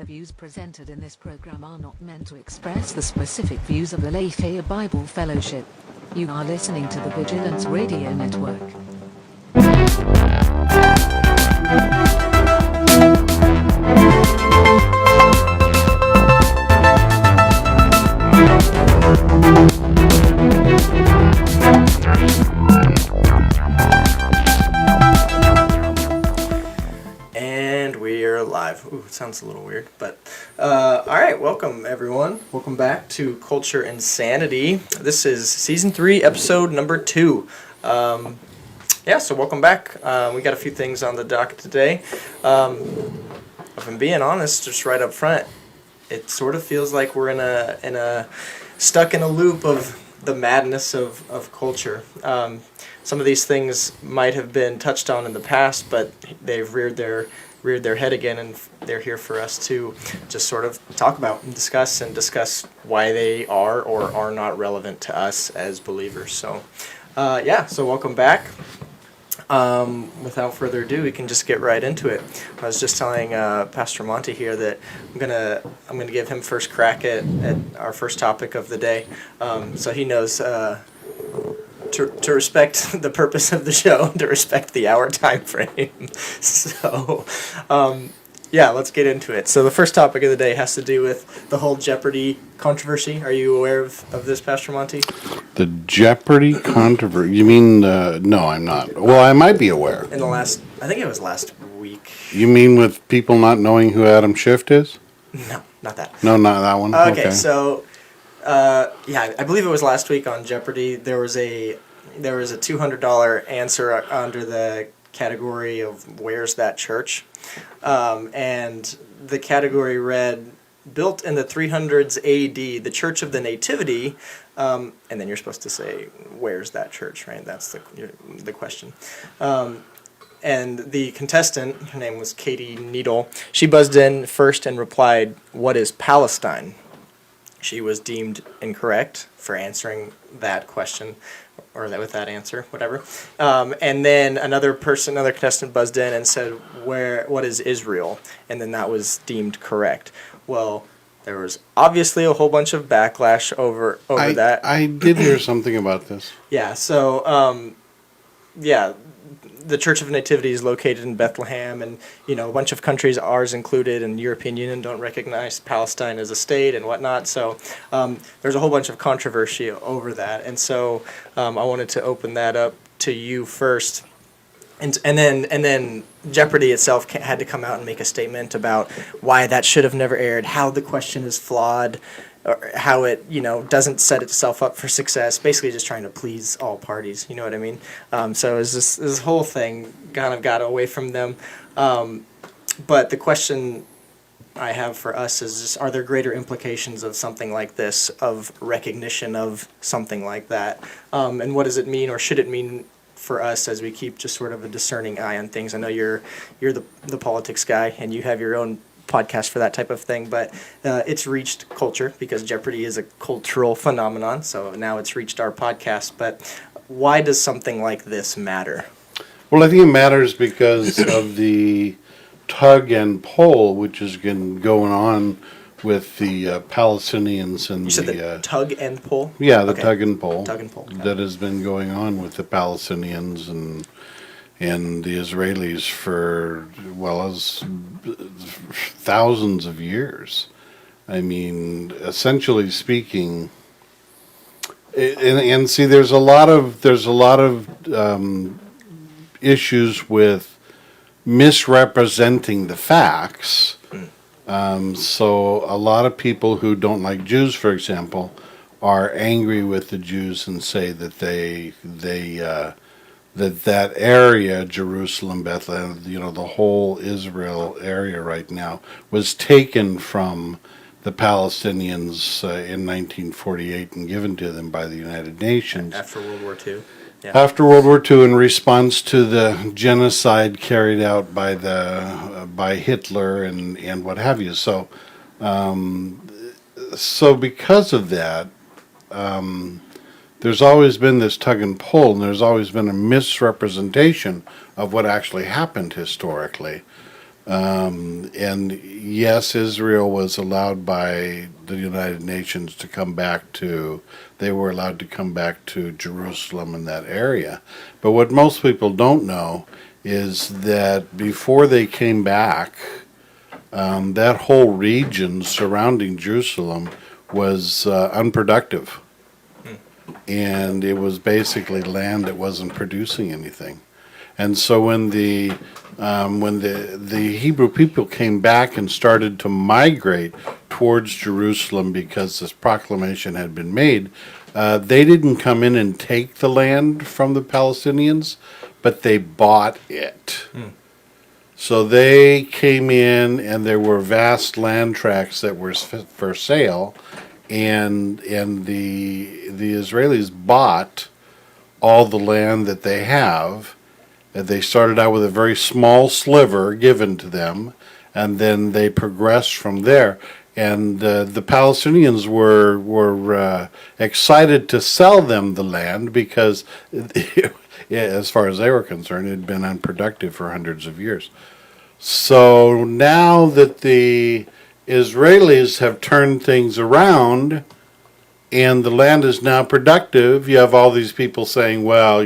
The views presented in this program are not meant to express the specific views of the Lafayette Bible Fellowship. You are listening to the Vigilance Radio Network. And we're live. Ooh, it sounds a little weird, but all right. Welcome everyone. Welcome back to Culture and Sanity. This is season 3, episode number 2. So welcome back. We got a few things on the docket today. If I'm being honest, just right up front, it sort of feels like we're stuck in a loop of the madness of culture. Some of these things might have been touched on in the past, but they've reared their head again, and they're here for us to just sort of talk about and discuss why they are or are not relevant to us as believers. So welcome back. Without further ado, we can just get right into it. I was just telling Pastor Monty here that I'm gonna give him first crack at our first topic of the day, so he knows to respect the purpose of the show, to respect the hour time frame. So, let's get into it. So the first topic of the day has to do with the whole Jeopardy controversy. Are you aware of this, Pastor Monty? The Jeopardy controversy? You mean, no, I'm not. Well, I might be aware. I think it was last week. You mean with people not knowing who Adam Schiff is? No, not that. No, not that one? Okay. So, I believe it was last week on Jeopardy. There was a $200 answer under the category of "Where's That Church?" And the category read, "Built in the 300s AD, the Church of the Nativity," and then you're supposed to say, "Where's that church?" Right? That's the question. And the contestant, her name was Katie Needle, she buzzed in first and replied, "What is Palestine?" She was deemed incorrect for answering that question, or with that answer, whatever. And then another contestant buzzed in and said, "What is Israel?" And then that was deemed correct. Well, there was obviously a whole bunch of backlash over that. I did hear something about this. Yeah, so, the Church of Nativity is located in Bethlehem, and, a bunch of countries, ours included, and European Union don't recognize Palestine as a state and whatnot. So there's a whole bunch of controversy over that. And so I wanted to open that up to you first. And then Jeopardy itself had to come out and make a statement about why that should have never aired, how the question is flawed, or how it, doesn't set itself up for success, basically just trying to please all parties, you know what I mean? So this whole thing kind of got away from them. But the question I have for us is just, are there greater implications of something like this, of recognition of something like that? And what does it mean, or should it mean for us as we keep just sort of a discerning eye on things? I know you're the politics guy, and you have your own podcast for that type of thing, but it's reached culture because Jeopardy is a cultural phenomenon, so now it's reached our podcast. But why does something like this matter? Well, I think it matters because of the tug and pull which has been going on with the Palestinians and you said the tug and pull? Yeah, the okay. tug and pull. Tug and pull. That has been going on with the Palestinians and the Israelis for, as thousands of years. I mean, essentially speaking, and see, there's a lot of issues with misrepresenting the facts. So a lot of people who don't like Jews, for example, are angry with the Jews and say that that area, Jerusalem, Bethlehem, the whole Israel area right now, was taken from the Palestinians in 1948 and given to them by the United Nations. After World War II. Yeah. After World War II, in response to the genocide carried out by Hitler and what have you. So because of that, there's always been this tug and pull, and there's always been a misrepresentation of what actually happened historically. And yes, Israel was allowed by the United Nations to come back to, they were allowed to come back to Jerusalem in that area. But what most people don't know is that before they came back, that whole region surrounding Jerusalem was unproductive. And it was basically land that wasn't producing anything. And so when the Hebrew people came back and started to migrate towards Jerusalem because this proclamation had been made, they didn't come in and take the land from the Palestinians, but they bought it. So they came in, and there were vast land tracts that were for sale, and the Israelis bought all the land that they have. And they started out with a very small sliver given to them, and then they progressed from there. And the Palestinians were excited to sell them the land because, as far as they were concerned, it had been unproductive for hundreds of years. So now that the Israelis have turned things around and the land is now productive, you have all these people saying, well,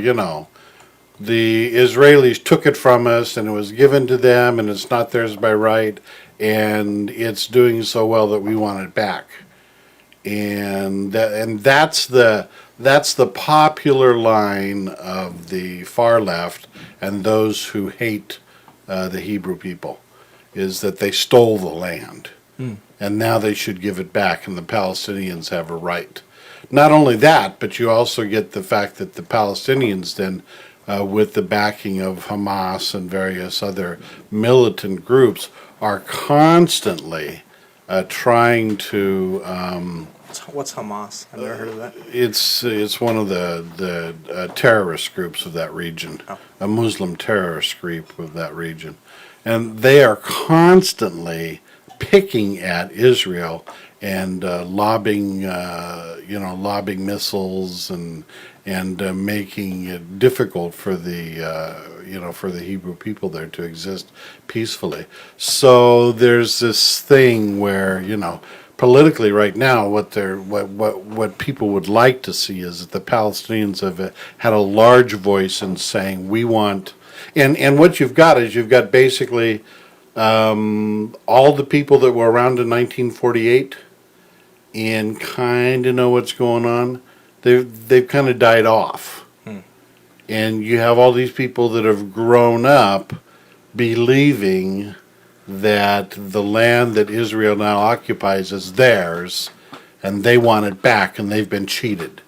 the Israelis took it from us and it was given to them and it's not theirs by right, and it's doing so well that we want it back. And that's the popular line of the far left and those who hate the Hebrew people, is that they stole the land and now they should give it back, and the Palestinians have a right. Not only that, but you also get the fact that the Palestinians then, with the backing of Hamas and various other militant groups, are constantly trying to. What's Hamas? I've never heard of that. It's one of the terrorist groups of that region, a Muslim terrorist group of that region, and they are constantly picking at Israel and lobbing missiles and making it difficult for the Hebrew people there to exist peacefully. So there's this thing where politically right now, what people would like to see is that the Palestinians have had a large voice in saying we want, and what you've got is basically all the people that were around in 1948 and kind of know what's going on. They've kind of died off. And you have all these people that have grown up believing that the land that Israel now occupies is theirs, and they want it back, and they've been cheated.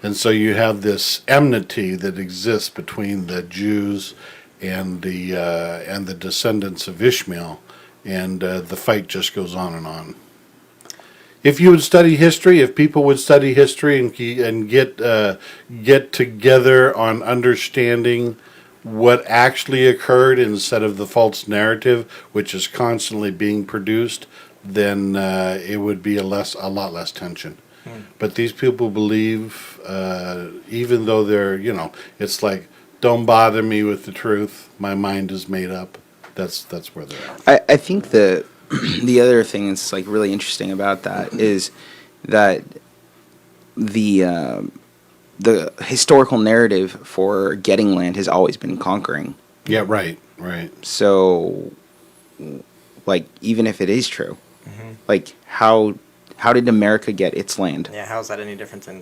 And so you have this enmity that exists between the Jews and the descendants of Ishmael, and the fight just goes on and on. If you would study history, if people would study history and get together on understanding what actually occurred instead of the false narrative, which is constantly being produced, then it would be a lot less tension. But these people believe, even though they're, it's like, don't bother me with the truth. My mind is made up. That's where they're at. I think the other thing that's like really interesting about that is that the historical narrative for getting land has always been conquering. Yeah, right. So, like, even if it is true, like how did America get its land? Yeah, how is that any different than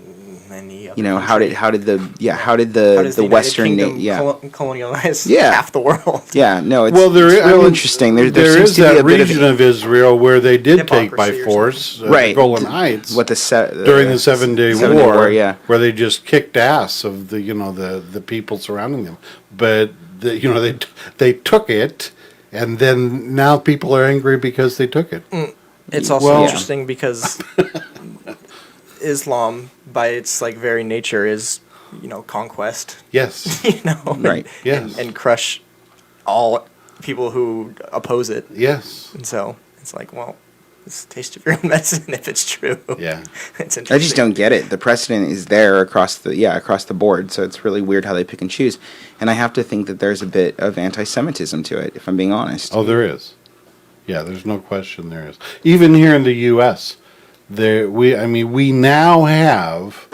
any other? How did the Western colonialize Yeah. half the world? Yeah, no, it's, Well, it's real interesting. There there seems is to be that a bit region of Israel where they did take by Hypocrisy or force Right. the Golan Heights what the during the 7-Day Seven-Day War, War, yeah. where they just kicked ass of the people surrounding them. But they took it, and then now people are angry because they took it. It's also Well- interesting because Islam, by its very nature, is conquest. Yes. Right. Yes. and crush all people who oppose it. Yes. And so it's like, well, It's a taste of your own medicine if it's true. Yeah. It's interesting. I just don't get it. The precedent is there across the board. So it's really weird how they pick and choose. And I have to think that there's a bit of anti-Semitism to it, if I'm being honest. Oh, there is. Yeah, there's no question there is. Even here in the U.S., we now have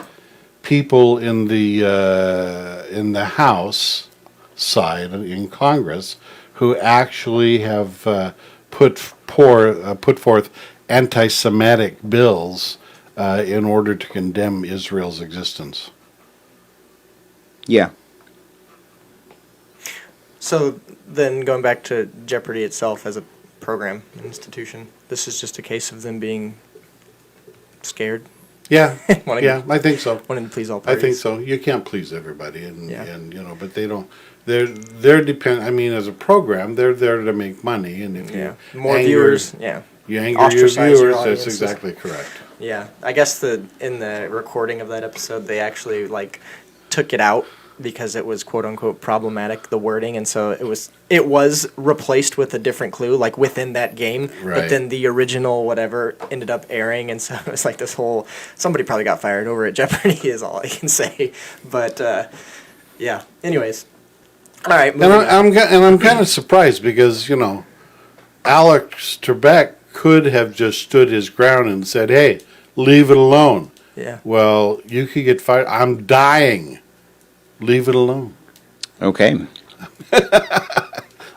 people in the House side in Congress who actually have put forth anti-Semitic bills in order to condemn Israel's existence. Yeah. So then going back to Jeopardy itself as a program, an institution, this is just a case of them being scared. Yeah, Wanting- yeah, I think so. Wanting to please all I parties. think so. You can't please everybody, and Yeah. but they don't. They're depend. I mean, as a program, they're there to make money, and if Yeah. you More anger- viewers. Yeah. you anger your Ostracize your viewers. That's audiences. exactly correct. Yeah. I guess in the recording of that episode, they actually took it out because it was quote unquote problematic, the wording, and so it was replaced with a different clue within that game. Right. But then the original whatever ended up airing, and so it was this whole somebody probably got fired over at Jeopardy is all I can say. But yeah. Anyways. All right. And I'm kind of surprised because Alex Trebek could have just stood his ground and said, "Hey, leave it alone." Yeah. Well, you could get fired. I'm dying. Leave it alone. Okay.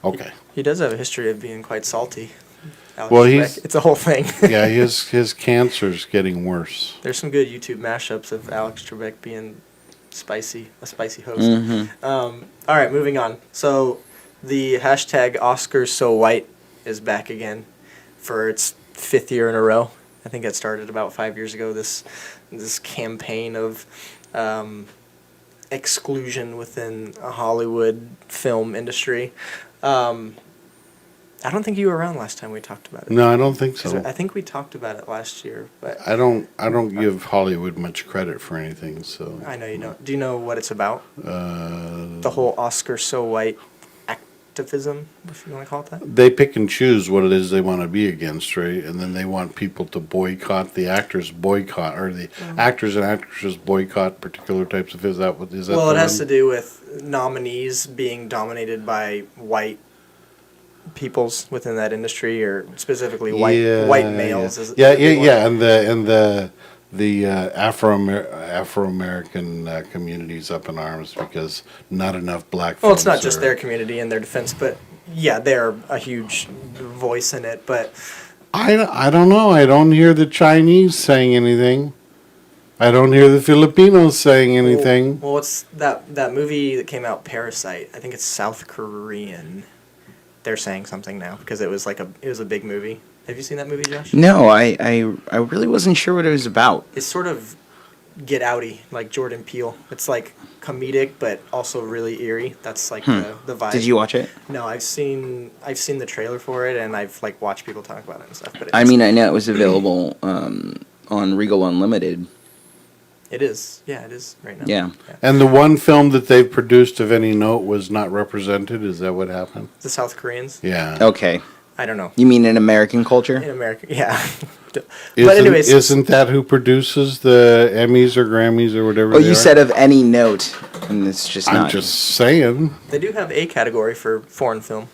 Okay. He does have a history of being quite salty. Alex Well, Trebek. It's a whole thing. Yeah, his cancer's getting worse. There's some good YouTube mashups of Alex Trebek being a spicy host. Mm-hmm. All right, moving on. So the hashtag Oscars So White is back again for its 5th year in a row. I think it started about 5 years ago. This campaign of exclusion within a Hollywood film industry. I don't think you were around last time we talked about it. No, I don't think 'Cause so. I think we talked about it last year, but I don't give Hollywood much credit for anything. So I know you don't. Do you know what it's about? uh, The whole Oscar So White activism, if you want to call it that? they pick and choose what it is they want to be against, right? And then they want people to boycott the actors, or the actors and actresses boycott particular types of. Is that what is that? Well, the it has one? to do with nominees being dominated by white peoples within that industry, or specifically white males. Yeah, and the Afro-American communities up in arms because not enough black. Well, it's not films just are- their community and their defense, but yeah, they're a huge voice in it. But I don't know. I don't hear the Chinese saying anything. I don't hear the Filipinos saying anything. Well, what's that movie that came out, Parasite? I think it's South Korean. They're saying something now because it was a big movie. Have you seen that movie, Josh? No, I really wasn't sure what it was about. It's sort of Get Outy, like Jordan Peele. It's comedic, but also really eerie. That's the vibe. Did you watch it? No, I've seen the trailer for it, and I've watched people talk about it and stuff. But I mean, I know it was available on Regal Unlimited. it is. Yeah, it is right now. Yeah. And the one film that they've produced of any note was not represented. Is that what happened? The South Koreans. Yeah. Okay. I don't know. You mean in American culture? In America, yeah. But Isn't, anyways, isn't that who produces the Emmys or Grammys or whatever? Oh, they you are? said of any note, and it's just I'm not. just saying. they do have a category for foreign film.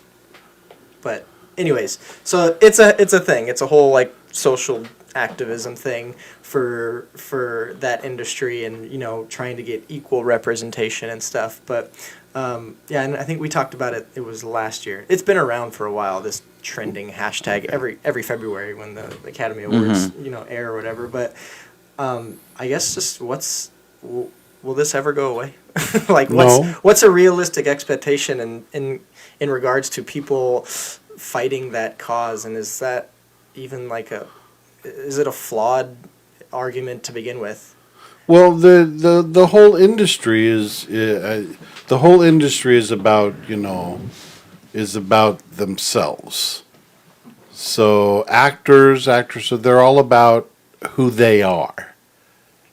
But anyways, so it's a thing. It's a whole social activism thing for that industry, and trying to get equal representation and stuff. But yeah, and I think we talked about it. It was last year. It's been around for a while. This trending hashtag every February when the Academy Awards air or whatever. But I guess just will this ever go away? What's a realistic expectation in regards to people fighting that cause, and is that even is it a flawed argument to begin with? Well, the whole industry is about is about themselves. So actors, actresses, they're all about who they are,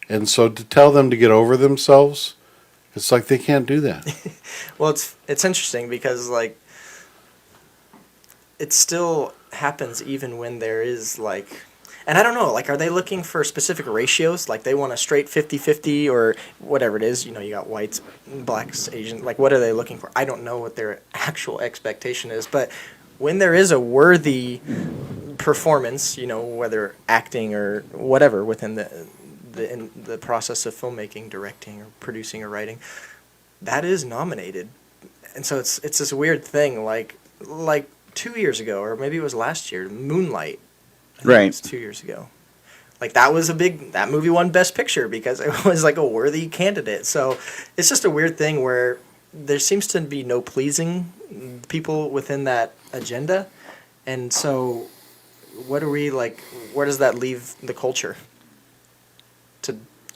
and so to tell them to get over themselves, it's like they can't do that. Well, it's interesting because it still happens even when there is like, and I don't know, like, are they looking for specific ratios? Like, they want a straight 50-50 or whatever it is. You know, you got whites, blacks, Asian. Like, what are they looking for? I don't know what their actual expectation is. But when there is a worthy performance, you know, whether acting or whatever within in the process of filmmaking, directing, or producing or writing, that is nominated. And so it's this weird thing, like 2 years ago, or maybe it was last year, Moonlight. I think Right. it was 2 years ago. Like, that movie won Best Picture because it was like a worthy candidate. So it's just a weird thing where there seems to be no pleasing people within that agenda. And so what are we, like, where does that leave the culture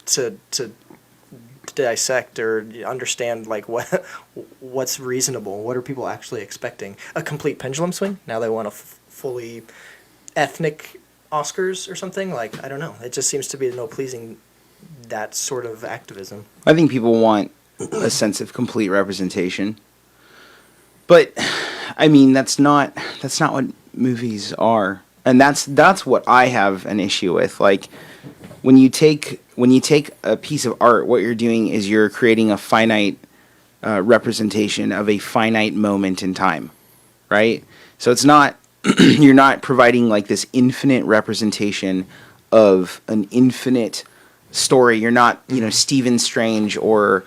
to dissect or understand, like, what's reasonable? What are people actually expecting? A complete pendulum swing? Now they want a fully ethnic Oscars or something? Like, I don't know. It just seems to be no pleasing that sort of activism. I think people want a sense of complete representation. But I mean, that's not what movies are. And that's what I have an issue with. Like, when you take a piece of art, what you're doing is you're creating a finite representation of a finite moment in time, right? So it's not you're not providing like this infinite representation of an infinite story. You're not, Stephen Strange or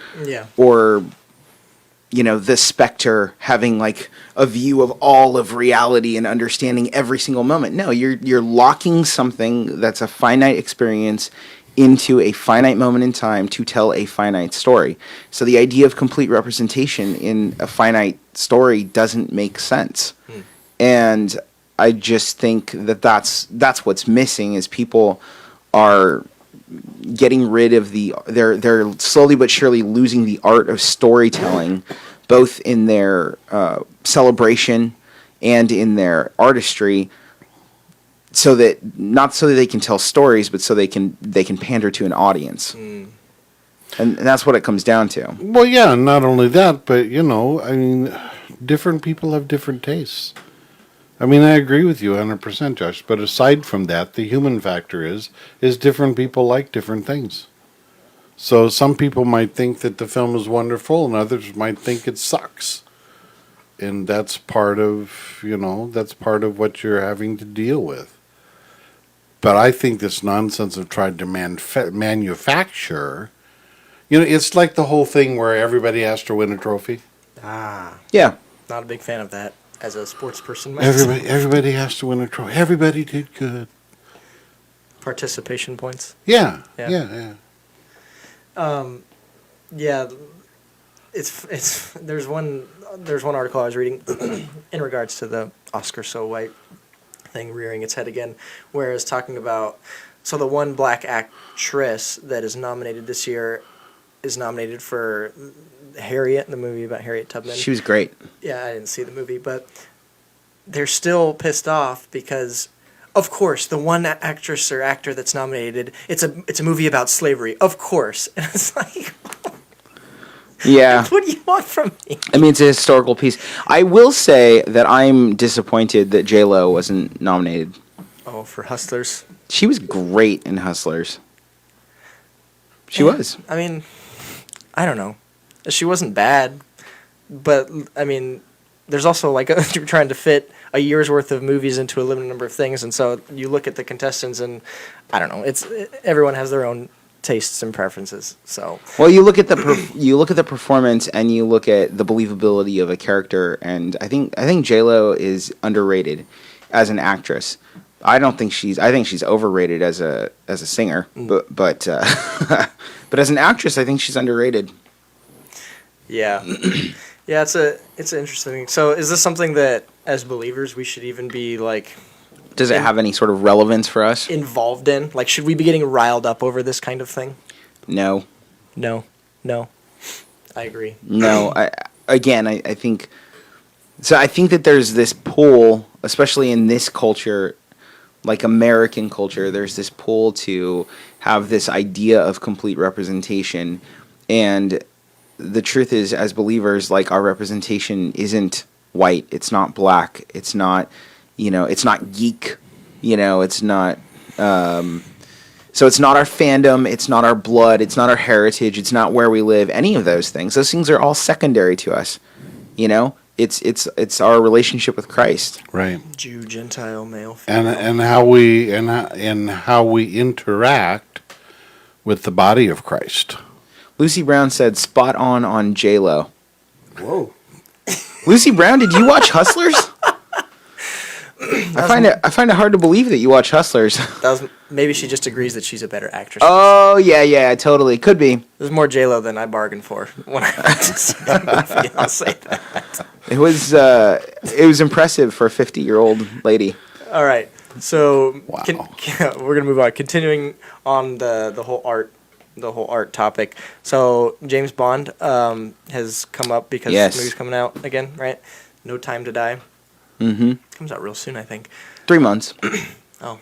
the Spectre having like a view of all of reality and understanding every single moment. No, you're locking something that's a finite experience into a finite moment in time to tell a finite story. So the idea of complete representation in a finite story doesn't make sense. And I just think that's what's missing is people are getting rid of they're slowly but surely losing the art of storytelling, both in their celebration and in their artistry, not so that they can tell stories, but so they can pander to an audience. And that's what it comes down to. Well, yeah, not only that, but, I mean, different people have different tastes. I mean, I agree with you 100%, Josh, but aside from that, the human factor is different people like different things. So some people might think that the film is wonderful and others might think it sucks. And that's part of, what you're having to deal with. But I think this nonsense of trying to manufacture, it's like the whole thing where everybody has to win a trophy. Yeah. Not a big fan of that as a sports person myself. Everybody has to win a trophy. Everybody did good. Participation points. Yeah. It's there's one article I was reading in regards to the Oscar so white thing rearing its head again, where it's talking about, so the one black actress that is nominated this year is nominated for Harriet, the movie about Harriet Tubman. She was great. Yeah, I didn't see the movie, but they're still pissed off because, of course, the one actress or actor that's nominated, it's a movie about slavery, of course. And it's like, yeah. What do you want from me? I mean, it's a historical piece. I will say that I'm disappointed that J-Lo wasn't nominated. Oh, for Hustlers? She was great in Hustlers. She was. I mean, I don't know. She wasn't bad, but, I mean, there's also, like, you're trying to fit a year's worth of movies into a limited number of things, and so you look at the contestants, and, I don't know, everyone has their own tastes and preferences, so. Well, you look at the performance, and you look at the believability of a character, and I think J-Lo is underrated as an actress. I think she's overrated as a singer, but as an actress, I think she's underrated. Yeah. Yeah, it's an interesting thing. So is this something that, as believers, we should even be, like... Does it have any sort of relevance for us? Involved in? Like, should we be getting riled up over this kind of thing? No. No. I agree. No. I think... So I think that there's this pull, especially in this culture, like American culture, there's this pull to have this idea of complete representation, and... The truth is, as believers, like, our representation isn't white, it's not black, it's not, it's not geek, it's not. So it's not our fandom, it's not our blood, it's not our heritage, it's not where we live, any of those things. Those things are all secondary to us. It's our relationship with Christ. Right. Jew, Gentile, male, female. And how we interact with the body of Christ. Lucy Brown said spot on J-Lo. Whoa. Lucy Brown, did you watch Hustlers? I find it hard to believe that you watch Hustlers. Maybe she just agrees that she's a better actress. Oh yeah, totally. Could be. There's more J-Lo than I bargained for when I went to see the movie. I'll say that. It was impressive for a 50-year-old lady. All right, so Wow. we're gonna move on. Continuing on the whole art topic. So James Bond has come up because the movie's coming out again, right? No Time to Die. Mm-hmm. Comes out real soon, I think. 3 months. Oh,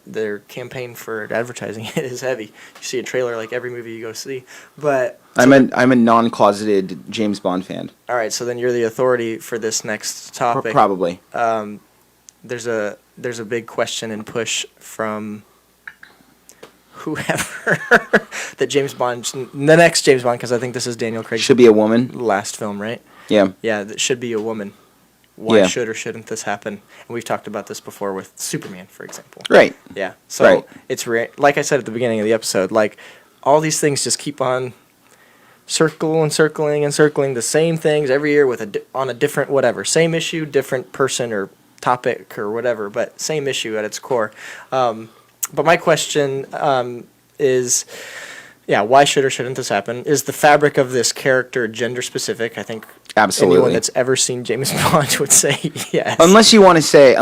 their campaign for advertising it is heavy. You see a trailer like every movie you go see. But I'm a non-closeted James Bond fan. all right, so then you're the authority for this next topic. Probably. There's a big question and push from whoever that James Bond, the next James Bond, because I think this is Daniel Craig's Should be a woman. last film, right? Yeah. Yeah, that should be a woman. Why Yeah. should or shouldn't this happen? And we've talked about this before with Superman, for example. Right. Yeah. So Right. it's like I said at the beginning of the episode, like all these things just keep on circling the same things every year with on a different whatever, same issue, different person or topic or whatever, but same issue at its core. But my question is, why should or shouldn't this happen? Is the fabric of this character gender specific? I think Absolutely. anyone that's ever seen James Bond would say yes. Unless you want to say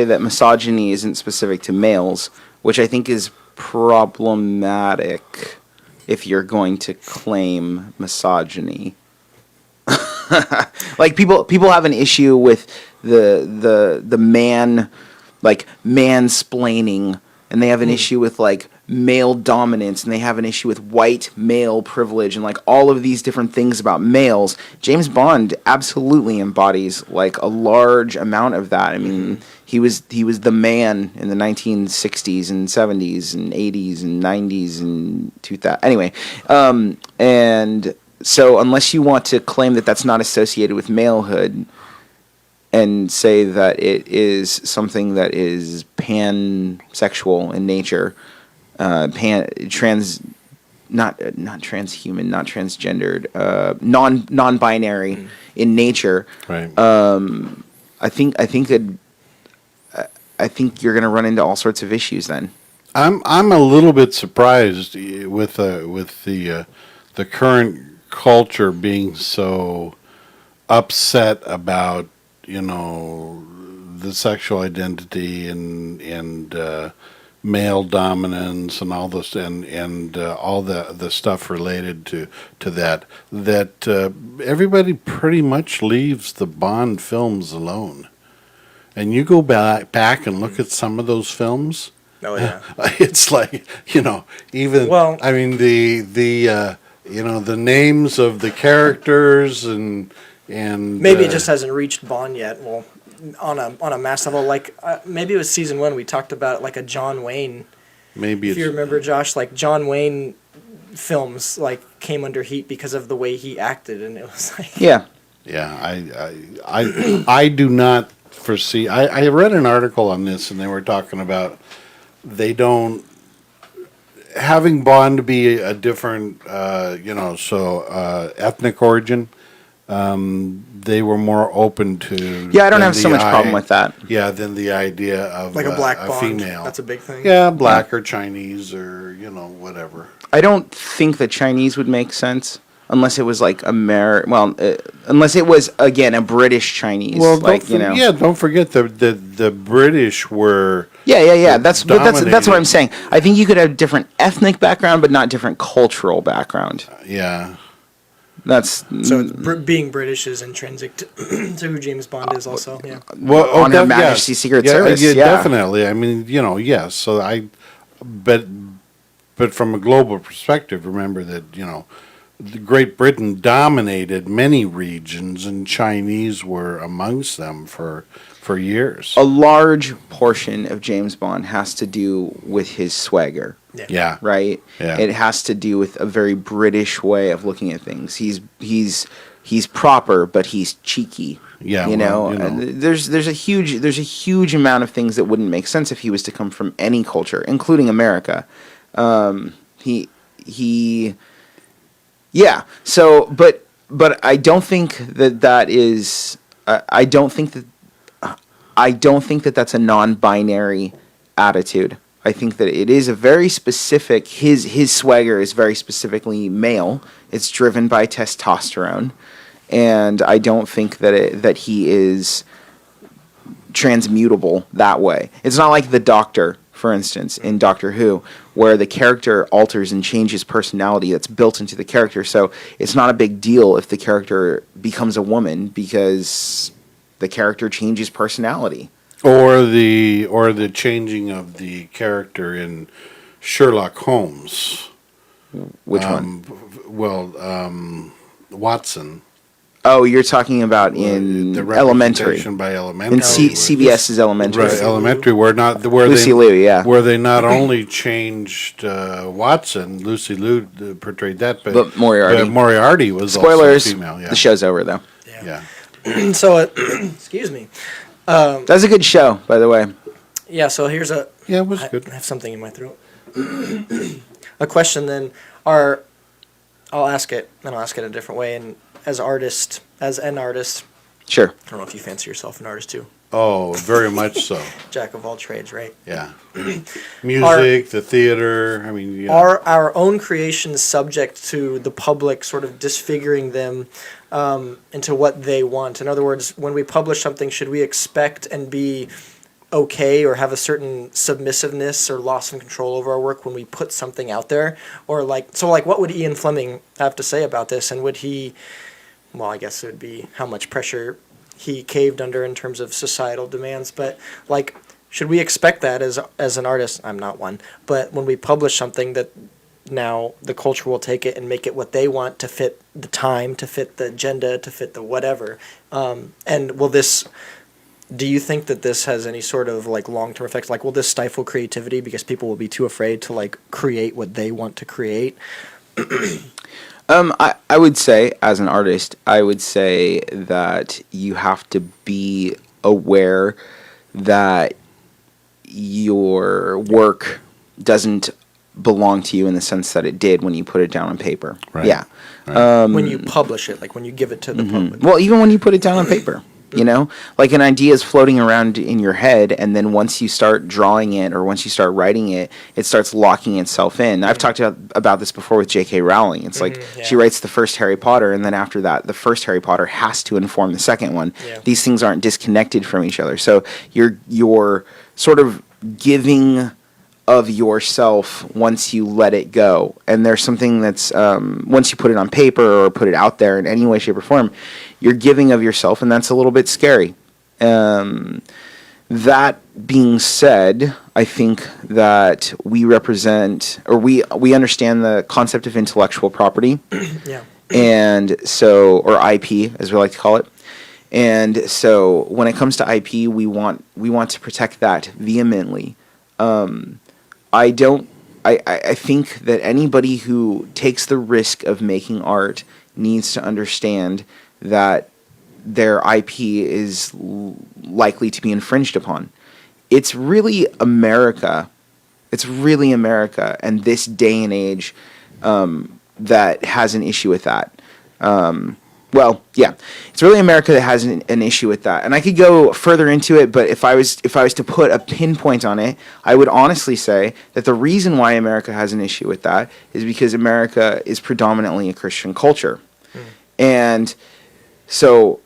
that misogyny isn't specific to males, which I think is problematic if you're going to claim misogyny. Like people have an issue with the man, like mansplaining, and they have an issue with like male dominance, and they have an issue with white male privilege, and like all of these different things about males. James Bond absolutely embodies like a large amount of that. I mean, he was the man in the 1960s and 70s and 80s and 90s and 2000. Anyway, and so unless you want to claim that that's not associated with malehood and say that it is something that is pansexual in nature, not transhuman, not transgendered, non-binary in nature. Right. I think you're going to run into all sorts of issues then. I'm a little bit surprised with the current culture being so upset about the sexual identity and male dominance and all this and all the stuff related to that everybody pretty much leaves the Bond films alone. And you go back and look at some of those films. Oh yeah. It's like even I mean the names of the characters and maybe it just hasn't reached Bond yet. Well, on a mass level, like maybe it was season 1 we talked about like a John Wayne. Maybe if you remember, Josh, like John Wayne films like came under heat because of the way he acted, and it was like Yeah. I do not foresee. I read an article on this, and they were talking about having Bond be a different ethnic origin. They were more open to. Yeah, I don't have so much problem with that. Yeah, than the idea of like a black a Bond. female. That's a big thing. Yeah, black or Chinese or whatever. I don't think that Chinese would make sense unless it was like unless it was again a British Chinese. Well, Yeah, don't forget the British were. Yeah. That's what I'm saying. I think you could have different ethnic background, but not different cultural background. Yeah. That's so being British is intrinsic to who James Bond is also. Yeah. Well, on Her Majesty's Secret Service. Yeah, definitely. I mean, yes. So but from a global perspective, remember that Great Britain dominated many regions, and Chinese were amongst them for years. A large portion of James Bond has to do with his swagger. Yeah. Right? Yeah. It has to do with a very British way of looking at things. He's proper, but he's cheeky. Yeah, you know, well, you know. And there's a huge amount of things that wouldn't make sense if he was to come from any culture, including America. Yeah. So, but I don't think that is. I don't think that that's a non-binary attitude. I think that it is a very specific. His swagger is very specifically male. It's driven by testosterone, and I don't think that he is transmutable that way. It's not like the Doctor, for instance, in Doctor Who, where the character alters and changes personality that's built into the character. So it's not a big deal if the character becomes a woman because the character changes personality. Or the changing of the character in Sherlock Holmes. Which one? Well, Watson. Oh, you're talking about in The Elementary. representation by Elementary. In CBS's Elementary. Right, Elementary, where Lucy Liu, yeah. where they not only changed Watson, Lucy Liu portrayed that, But Moriarty. Moriarty was Spoilers. also female. Yeah. The show's over, though. Yeah. So, excuse me. That's a good show, by the way. Yeah, so here's a... Yeah, it was I good. have something in my throat. A question then. I'll ask it, and I'll ask it a different way. And as an artist, Sure. I don't know if you fancy yourself an artist too. Oh, very much so. Jack of all trades, right? Yeah. Music, the theater. I mean, yeah. Are our own creations subject to the public sort of disfiguring them into what they want? In other words, when we publish something, should we expect and be okay or have a certain submissiveness or loss of control over our work when we put something out there? Or what would Ian Fleming have to say about this? And would he, well, I guess it would be how much pressure he caved under in terms of societal demands, but should we expect that as an artist? I'm not one, but when we publish something that now the culture will take it and make it what they want to fit the time, to fit the agenda, to fit the whatever. And do you think that this has any sort of long-term effects? Will this stifle creativity because people will be too afraid to create what they want to create? I would say, as an artist, I would say that you have to be aware that your work doesn't belong to you in the sense that it did when you put it down on paper. Right. Yeah. Right. When you publish it, when you give it to the public. Well, even when you put it down on paper. You know, an idea is floating around in your head, and then once you start drawing it or once you start writing it, it starts locking itself in. I've talked about this before with J.K. Rowling. It's she writes the first Harry Potter, and then after that, the first Harry Potter has to inform the second one. Yeah. These things aren't disconnected from each other. So you're sort of giving of yourself once you let it go. And there's something that's, once you put it on paper or put it out there in any way, shape, or form, you're giving of yourself, and that's a little bit scary. That being said, I think that we represent, or we understand the concept of intellectual property. Yeah. And so, or IP, as we like to call it. And so when it comes to IP, we want to protect that vehemently. I think that anybody who takes the risk of making art needs to understand that their IP is likely to be infringed upon. It's really America. And this day and age that has an issue with that. It's really America that has an issue with that. And I could go further into it, but if I was to put a pinpoint on it, I would honestly say that the reason why America has an issue with that is because America is predominantly a Christian culture. And so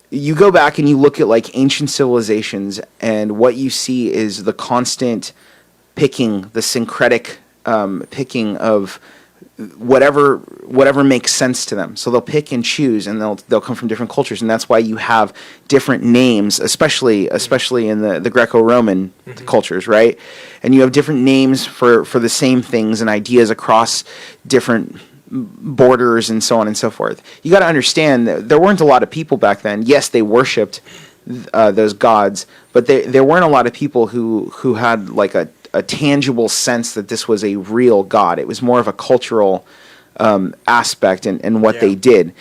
you go back and you look at ancient civilizations, and what you see is the constant picking, the syncretic picking of whatever makes sense to them. So they'll pick and choose, and they'll come from different cultures, and that's why you have different names, especially in the Greco-Roman cultures, right? And you have different names for the same things and ideas across different borders and so on and so forth. You got to understand that there weren't a lot of people back then. Yes, they worshipped those gods, but there weren't a lot of people who had like a tangible sense that this was a real god. It was more of a cultural aspect in what they did.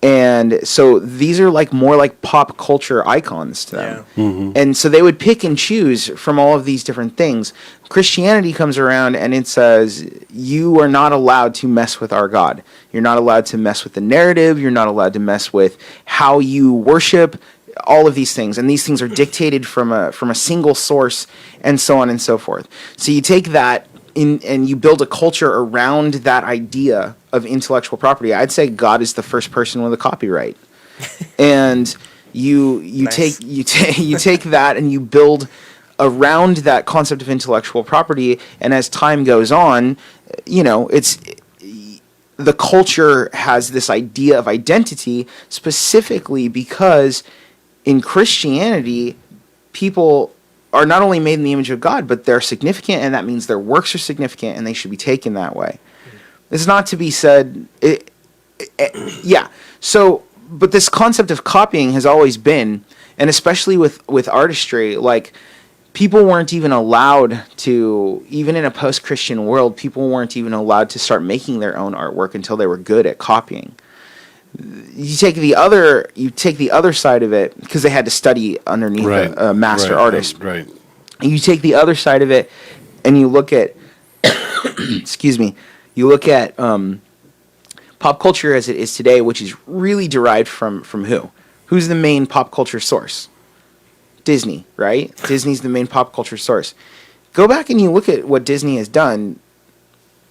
And so these are like more like pop culture icons to them. Yeah. Mm-hmm. And so they would pick and choose from all of these different things. Christianity comes around and it says, you are not allowed to mess with our God. You're not allowed to mess with the narrative. You're not allowed to mess with how you worship, all of these things. And these things are dictated from a single source and so on and so forth. So you take that and you build a culture around that idea of intellectual property. I'd say God is the first person with a copyright. And you Nice. take that and you build around that concept of intellectual property, and as time goes on, it's the culture has this idea of identity, specifically because in Christianity people are not only made in the image of God, but they're significant, and that means their works are significant and they should be taken that way. It's not to be said so but this concept of copying has always been, and especially with artistry, like people weren't even allowed to, even in a post-Christian world, people weren't even allowed to start making their own artwork until they were good at copying. You take the other side of it, because they had to study underneath a master artist. Right. And you take the other side of it, and you look at, excuse me, you look at pop culture as it is today, which is really derived from who? Who's the main pop culture source? Disney, right? Disney's the main pop culture source. Go back and you look at what Disney has done.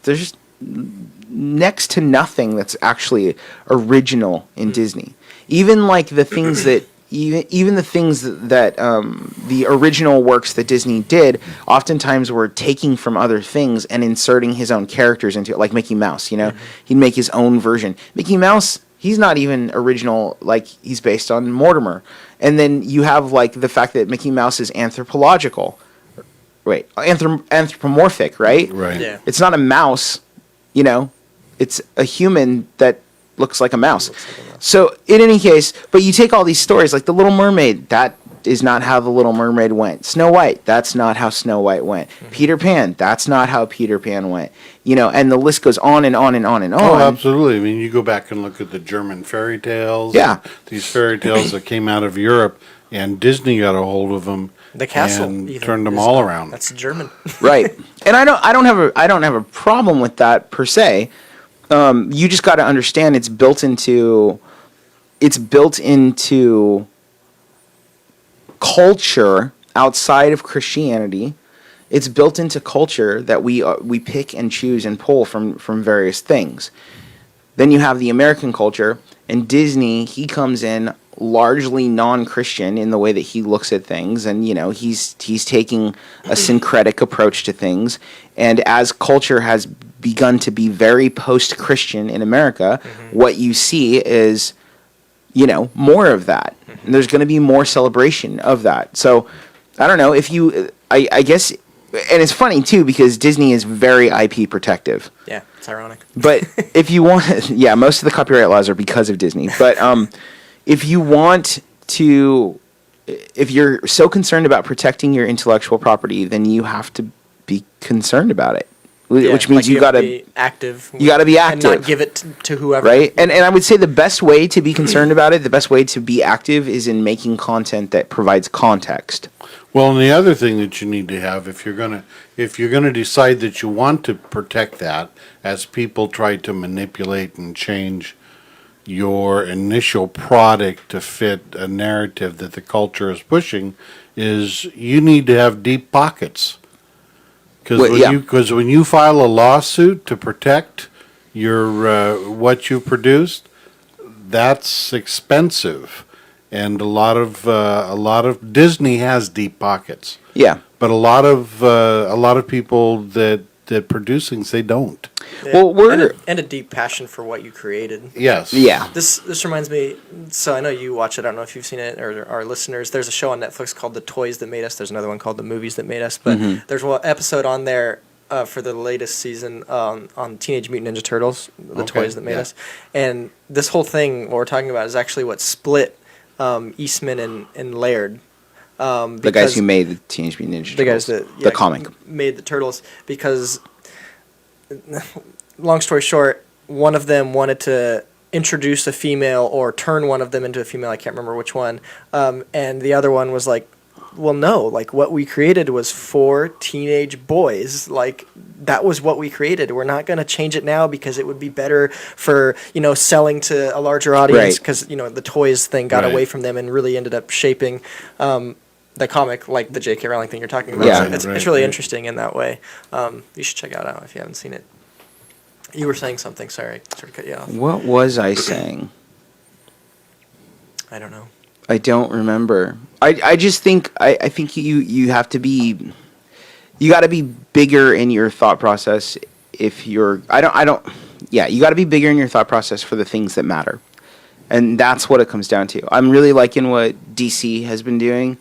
There's just next to nothing that's actually original in Disney. Even like the things that even the things that the original works that Disney did oftentimes were taking from other things and inserting his own characters into it, like Mickey Mouse. He'd make his own version. Mickey Mouse, he's not even original, like he's based on Mortimer. And then you have like the fact that Mickey Mouse is anthropomorphic, right? Right. Yeah. It's not a mouse, it's a human that looks like a mouse. So in any case, but you take all these stories like The Little Mermaid, that is not how The Little Mermaid went. Snow White, that's not how Snow White went. Mm-hmm. Peter Pan, that's not how Peter Pan went. And the list goes on and on and on and on. Oh, absolutely. I mean, you go back and look at the German fairy tales. Yeah. These fairy tales that came out of Europe, and Disney got a hold of them. The castle and even turned them is all not- around. That's German. Right. And I don't have a problem with that per se. You just got to understand it's built into culture outside of Christianity. It's built into culture that we pick and choose and pull from various things. Then you have the American culture, and Disney, he comes in largely non-Christian in the way that he looks at things, and he's taking a syncretic approach to things. And as culture has begun to be very post-Christian in America, what you see is more of that. And there's going to be more celebration of that. So I don't know if I guess, and it's funny too because Disney is very IP protective. Yeah, it's ironic. But if you want, most of the copyright laws are because of Disney. But if you're so concerned about protecting your intellectual property, then you have to be concerned about it. Yeah, which means like you got to be active. You got to be and active. not give it to whoever. Right? And I would say the best way to be concerned about it, the best way to be active is in making content that provides context. Well, and the other thing that you need to have, if you're gonna decide that you want to protect that, as people try to manipulate and change your initial product to fit a narrative that the culture is pushing, is you need to have deep pockets. Because when you file a lawsuit to protect your what you produced, that's expensive, and a lot of Disney has deep pockets. Yeah. But a lot of people that produce things, they don't. Yeah. Well, and a deep passion for what you created. Yes. Yeah. This reminds me. So I know you watch it. I don't know if you've seen it or our listeners. There's a show on Netflix called The Toys That Made Us. There's another one called The Movies That Made Us. But there's one episode on there for the latest season on Teenage Mutant Ninja Turtles, the Okay, toys that made yeah. us. And this whole thing what we're talking about is actually what split Eastman and Laird. The guys who made the Teenage Mutant Ninja Turtles. The guys that the comic. made the Turtles, because long story short, one of them wanted to introduce a female or turn one of them into a female. I can't remember which one. And the other one was like, well, no, like what we created was for teenage boys. Like that was what we created. We're not going to change it now because it would be better for, selling to a larger audience, Right. because, the toys thing got Right. away from them and really ended up shaping the comimic, like the J.K. Rowling thing you're talking about. Yeah. So it's Right, really right. interesting in that way. You should check it out if you haven't seen it. You were saying something. Sorry, I sort of cut you off. What was I saying? I don't know. I don't remember. I just think I think you have to be, you got to be bigger in your thought process. If you're you got to be bigger in your thought process for the things that matter, and that's what it comes down to. I'm really liking what DC has been doing,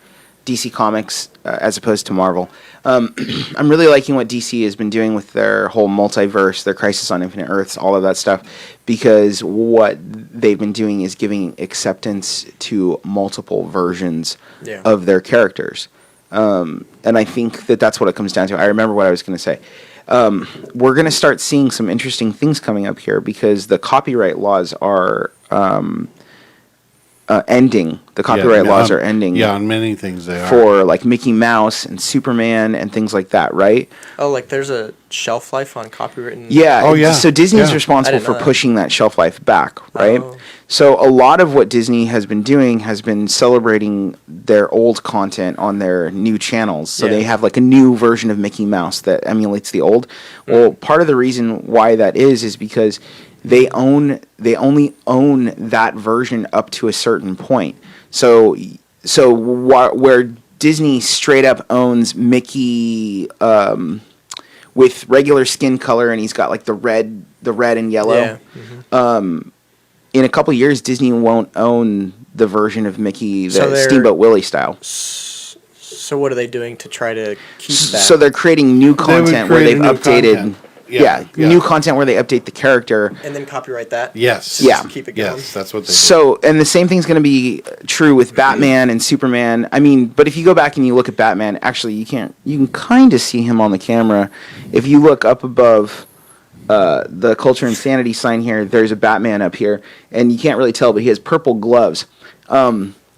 DC Comics as opposed to Marvel. I'm really liking what DC has been doing with their whole multiverse, their Crisis on Infinite Earths, all of that stuff, because what they've been doing is giving acceptance to multiple versions Yeah. of their characters. And I think that that's what it comes down to. I remember what I was going to say. We're going to start seeing some interesting things coming up here because the copyright laws are ending. The copyright laws are ending. Yeah, on many things they are. For like Mickey Mouse and Superman and things like that, right? Oh, like there's a shelf life on copywritten. Yeah. Oh, yeah. So Disney's Yeah. I responsible didn't for know that. pushing that shelf life back, right? Oh. So a lot of what Disney has been doing has been celebrating their old content on their new channels. So Yeah. they have like a new version of Mickey Mouse that emulates the old. Well, part of the reason why that is because they only own that version up to a certain point. So where Disney straight up owns Mickey with regular skin color, and he's got like the red and yellow. Yeah. Mm-hmm. In a couple years, Disney won't own the version of Mickey, the So they're- Steamboat Willie style. So what are they doing to try to keep that? So they're creating new content where create they've new updated. content. Yeah, Yeah. new content where they update the character. and then copyright that. Yes. Yeah. Keep it going. Yes, that's what they do. So, and the same thing's going to be true with Batman and Superman. I mean, but if you go back and you look at Batman, actually, you can kind of see him on the camera. If you look up above the Culture Insanity sign here, there's a Batman up here, and you can't really tell, but he has purple gloves.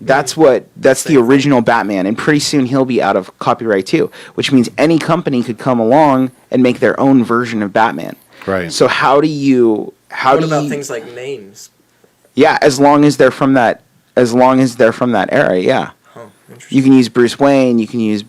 That's the original Batman, and pretty soon he'll be out of copyright too, which means any company could come along and make their own version of Batman. Right. So how do you What about things like names? Yeah, as long as they're from that era, yeah. Oh, interesting. You can use Bruce Wayne, you can use,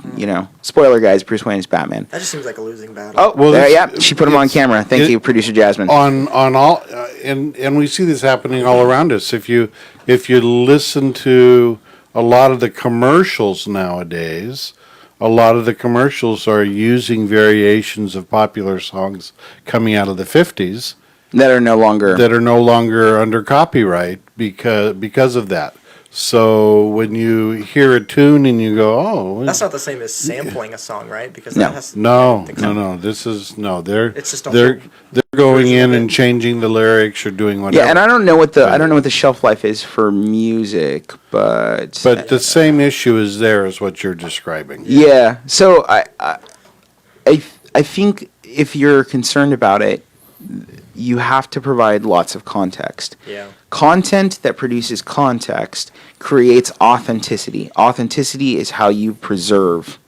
spoiler guys, Bruce Wayne is Batman. That just seems like a losing battle. Oh, Well, there, it's- yeah, she put him on it's- camera. Thank it- you, producer Jasmine. on all and we see this happening all around us. If you listen to a lot of the commercials nowadays, a lot of the commercials are using variations of popular songs coming out of the 50s that are no longer. that are no longer under copyright because of that. So when you hear a tune and you go, "Oh, That's not the same as sampling a song, right? Because No. that has no, think so. no, this is no." They're It's just a they're whole they're going version in of it. and changing the lyrics or doing whatever. yeah, and I don't know what the shelf life is for music, but But the same issue is there as what you're describing. yeah. So I think if you're concerned about it, you have to provide lots of context. Yeah. Content that produces context creates authenticity. Authenticity is how you preserve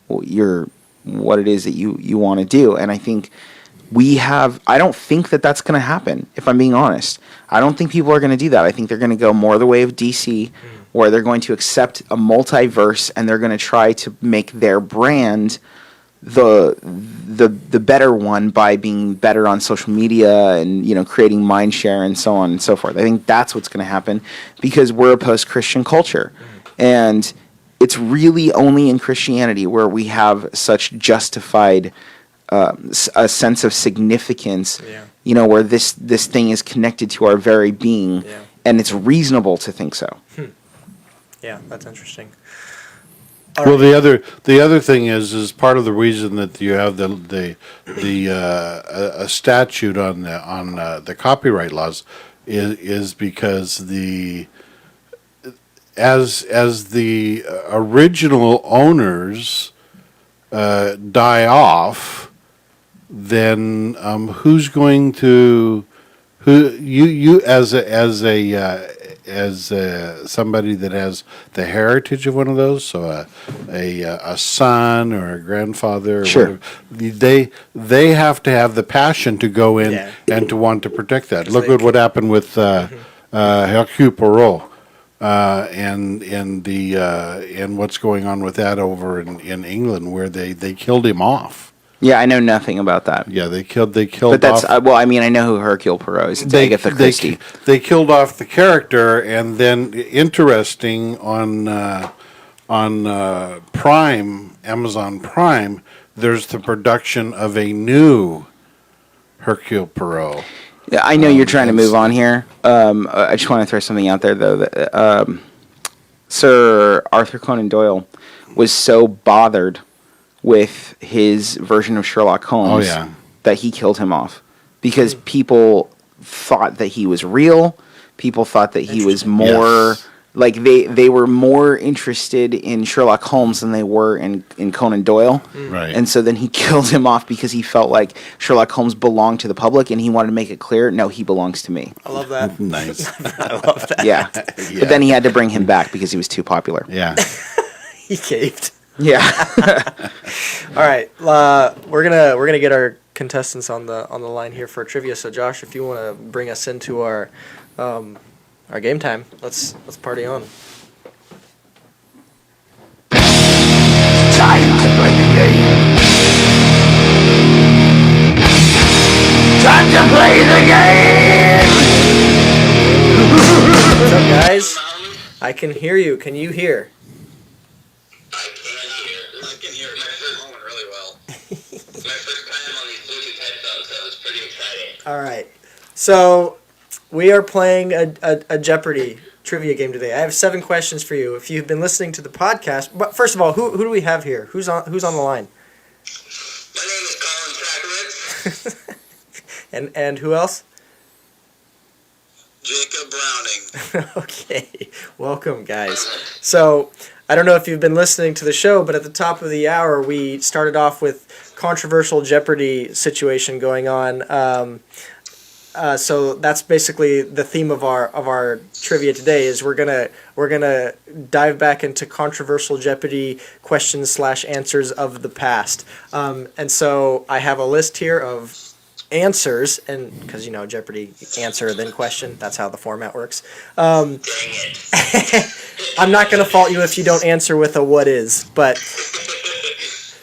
what it is that you want to do. And I think I don't think that that's going to happen, if I'm being honest. I don't think people are going to do that. I think they're going to go more the way of DC, where they're going to accept a multiverse and they're going to try to make their brand the better one by being better on social media and creating mind share and so on and so forth. I think that's what's going to happen because we're a post-Christian culture, and it's really only in Christianity where we have such justified a sense of significance. Yeah. Where this thing is connected to our very being, Yeah. and it's reasonable to think so. Yeah, that's interesting. Well, the other thing is part of the reason that you have the a statute on the copyright laws is because as the original owners die off, then who's going to you as somebody that has the heritage of one of those, so a son or a grandfather, or Sure. whatever, they have to have the passion to go in Yeah. and to want to protect that. Look like- at what happened with Hercule Poirot, and what's going on with that over in England, where they killed him off. Yeah, I know nothing about that. Yeah, they killed. But that's off. well, I mean, I know who Hercule Poirot is. It's Agatha Christie. They killed off the character, and then interesting on Prime, Amazon Prime, there's the production of a new Hercule Poirot. Yeah, I know you're trying to move on here. I just want to throw something out there, though. That, Sir Arthur Conan Doyle was so bothered with his version of Sherlock Holmes that he killed him off because people thought that he was real. People thought that he was more like they were more interested in Sherlock Holmes than they were in Conan Doyle. Right. And so then he killed him off because he felt like Sherlock Holmes belonged to the public and he wanted to make it clear, no, he belongs to me. I love that. Nice. I love that. Yeah. Yeah. But then he had to bring him back because he was too popular. Yeah. He caved. Yeah. All right, we're gonna get our contestants on the line here for trivia. So Josh, if you want to bring us into our game time, let's party on. Time to play the game. Time to play the game. What's up, guys? I can hear you. Can you hear? I can hear my first moment really well. It's my first time on these Bluetooth headphones, so it's pretty exciting. All right. So we are playing a Jeopardy trivia game today. I have 7 questions for you. If you've been listening to the podcast, but first of all, who do we have here? Who's on the line? My name is Colin Trackowitz. And who else? Jacob Browning. Okay. Welcome, guys. So I don't know if you've been listening to the show, but at the top of the hour, we started off with controversial Jeopardy situation going on. So that's basically the theme of our trivia today. Is we're gonna dive back into controversial Jeopardy questions / answers of the past. And so I have a list here of answers, and because Jeopardy, answer then question, that's how the format works. Dang it. I'm not going to fault you if you don't answer with a what is, but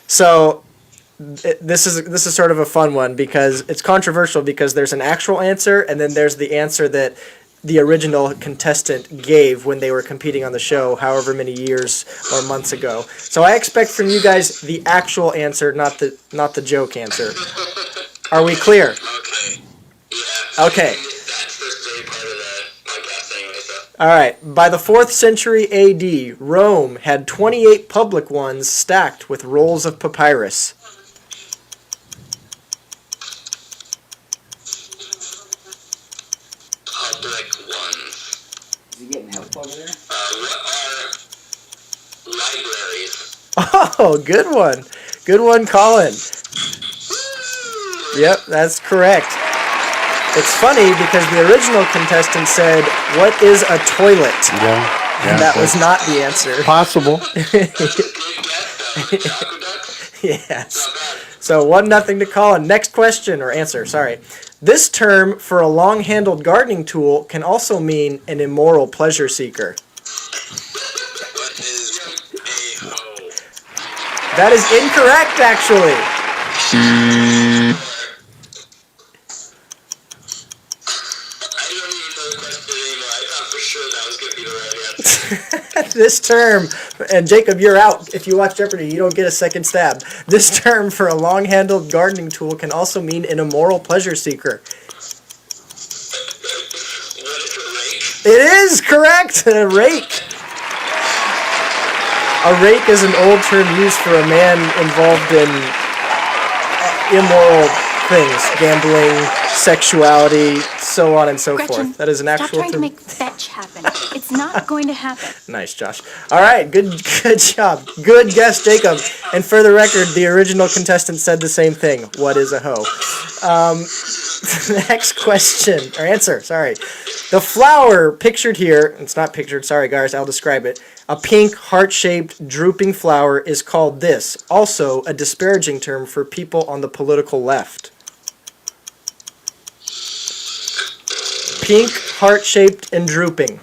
so this is sort of a fun one because it's controversial because there's an actual answer and then there's the answer that the original contestant gave when they were competing on the show however many years or months ago. So I expect from you guys the actual answer, not the joke answer. Are we clear? Okay. Yeah. Okay. That's the straight part of the podcast anyway, so. All right. By the 4th century AD, Rome had 28 public ones stacked with rolls of papyrus. Public ones. Is he getting help over there? What are libraries? Oh, good one. Good one, Colin. Yep, that's correct. It's funny because the original contestant said, "What is a toilet?" Yeah. And that was not the answer. Possible. Good guess, though. Aqueduct? Yes. So 1-0 to Colin. Next question, or answer, sorry. This term for a long-handled gardening tool can also mean an immoral pleasure seeker. What is a hoe? That is incorrect, actually. I don't even know the question anymore. I thought for sure that was going to be the right answer. This term, and Jacob, you're out. If you watch Jeopardy, you don't get a second stab. This term for a long-handled gardening tool can also mean an immoral pleasure seeker. What is a rake? It is correct. A rake. A rake is an old term used for a man involved in immoral things, gambling, sexuality, so on and so Gretchen, forth. That is an stop actual trying to term. make fetch happen. It's not going to happen. Nice, Josh. All right, good job. Good guess, Jacob. And for the record, the original contestant said the same thing. What is a hoe? Next question, or answer, sorry. The flower pictured here, it's not pictured, sorry guys, I'll describe it. A pink, heart-shaped, drooping flower is called this, also a disparaging term for people on the political left. Pink, heart-shaped, and drooping.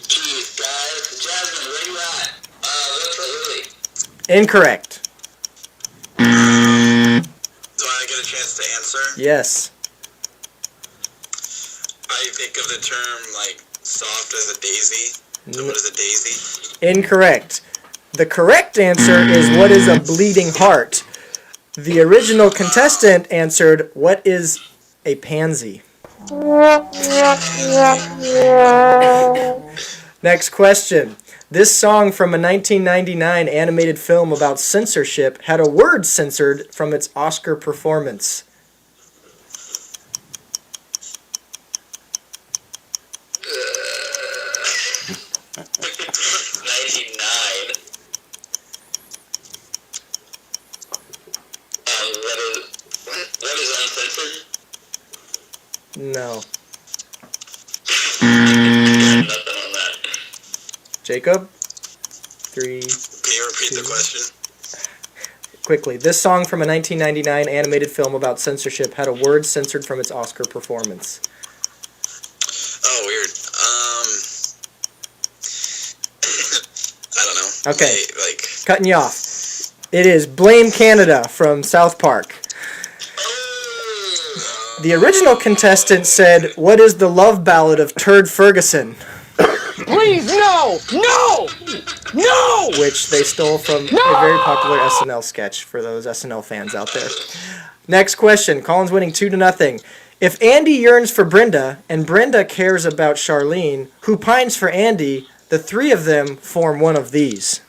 Jeez, guys. Jasmine, where you at? What's the lily? Incorrect. Do I get a chance to answer? Yes. I think of the term, like, soft as a daisy. So what is a daisy? Incorrect. The correct answer is what is a bleeding heart. The original contestant answered, what is a pansy? Next question. This song from a 1999 animated film about censorship had a word censored from its Oscar performance. 99. What is uncensored? No. Nothing on that. Jacob? 3. Can you repeat the question? Quickly. This song from a 1999 animated film about censorship had a word censored from its Oscar performance. Oh, weird. I don't know. Okay. Like. Cutting you off. It is Blame Canada from South Park. The original contestant said, what is the love ballad of Turd Ferguson? Please, no! No! No! Which they stole from a very popular SNL sketch for those SNL fans out there. Next question. Colin's winning 2-0. If Andy yearns for Brenda and Brenda cares about Charlene, who pines for Andy, the three of them form one of these.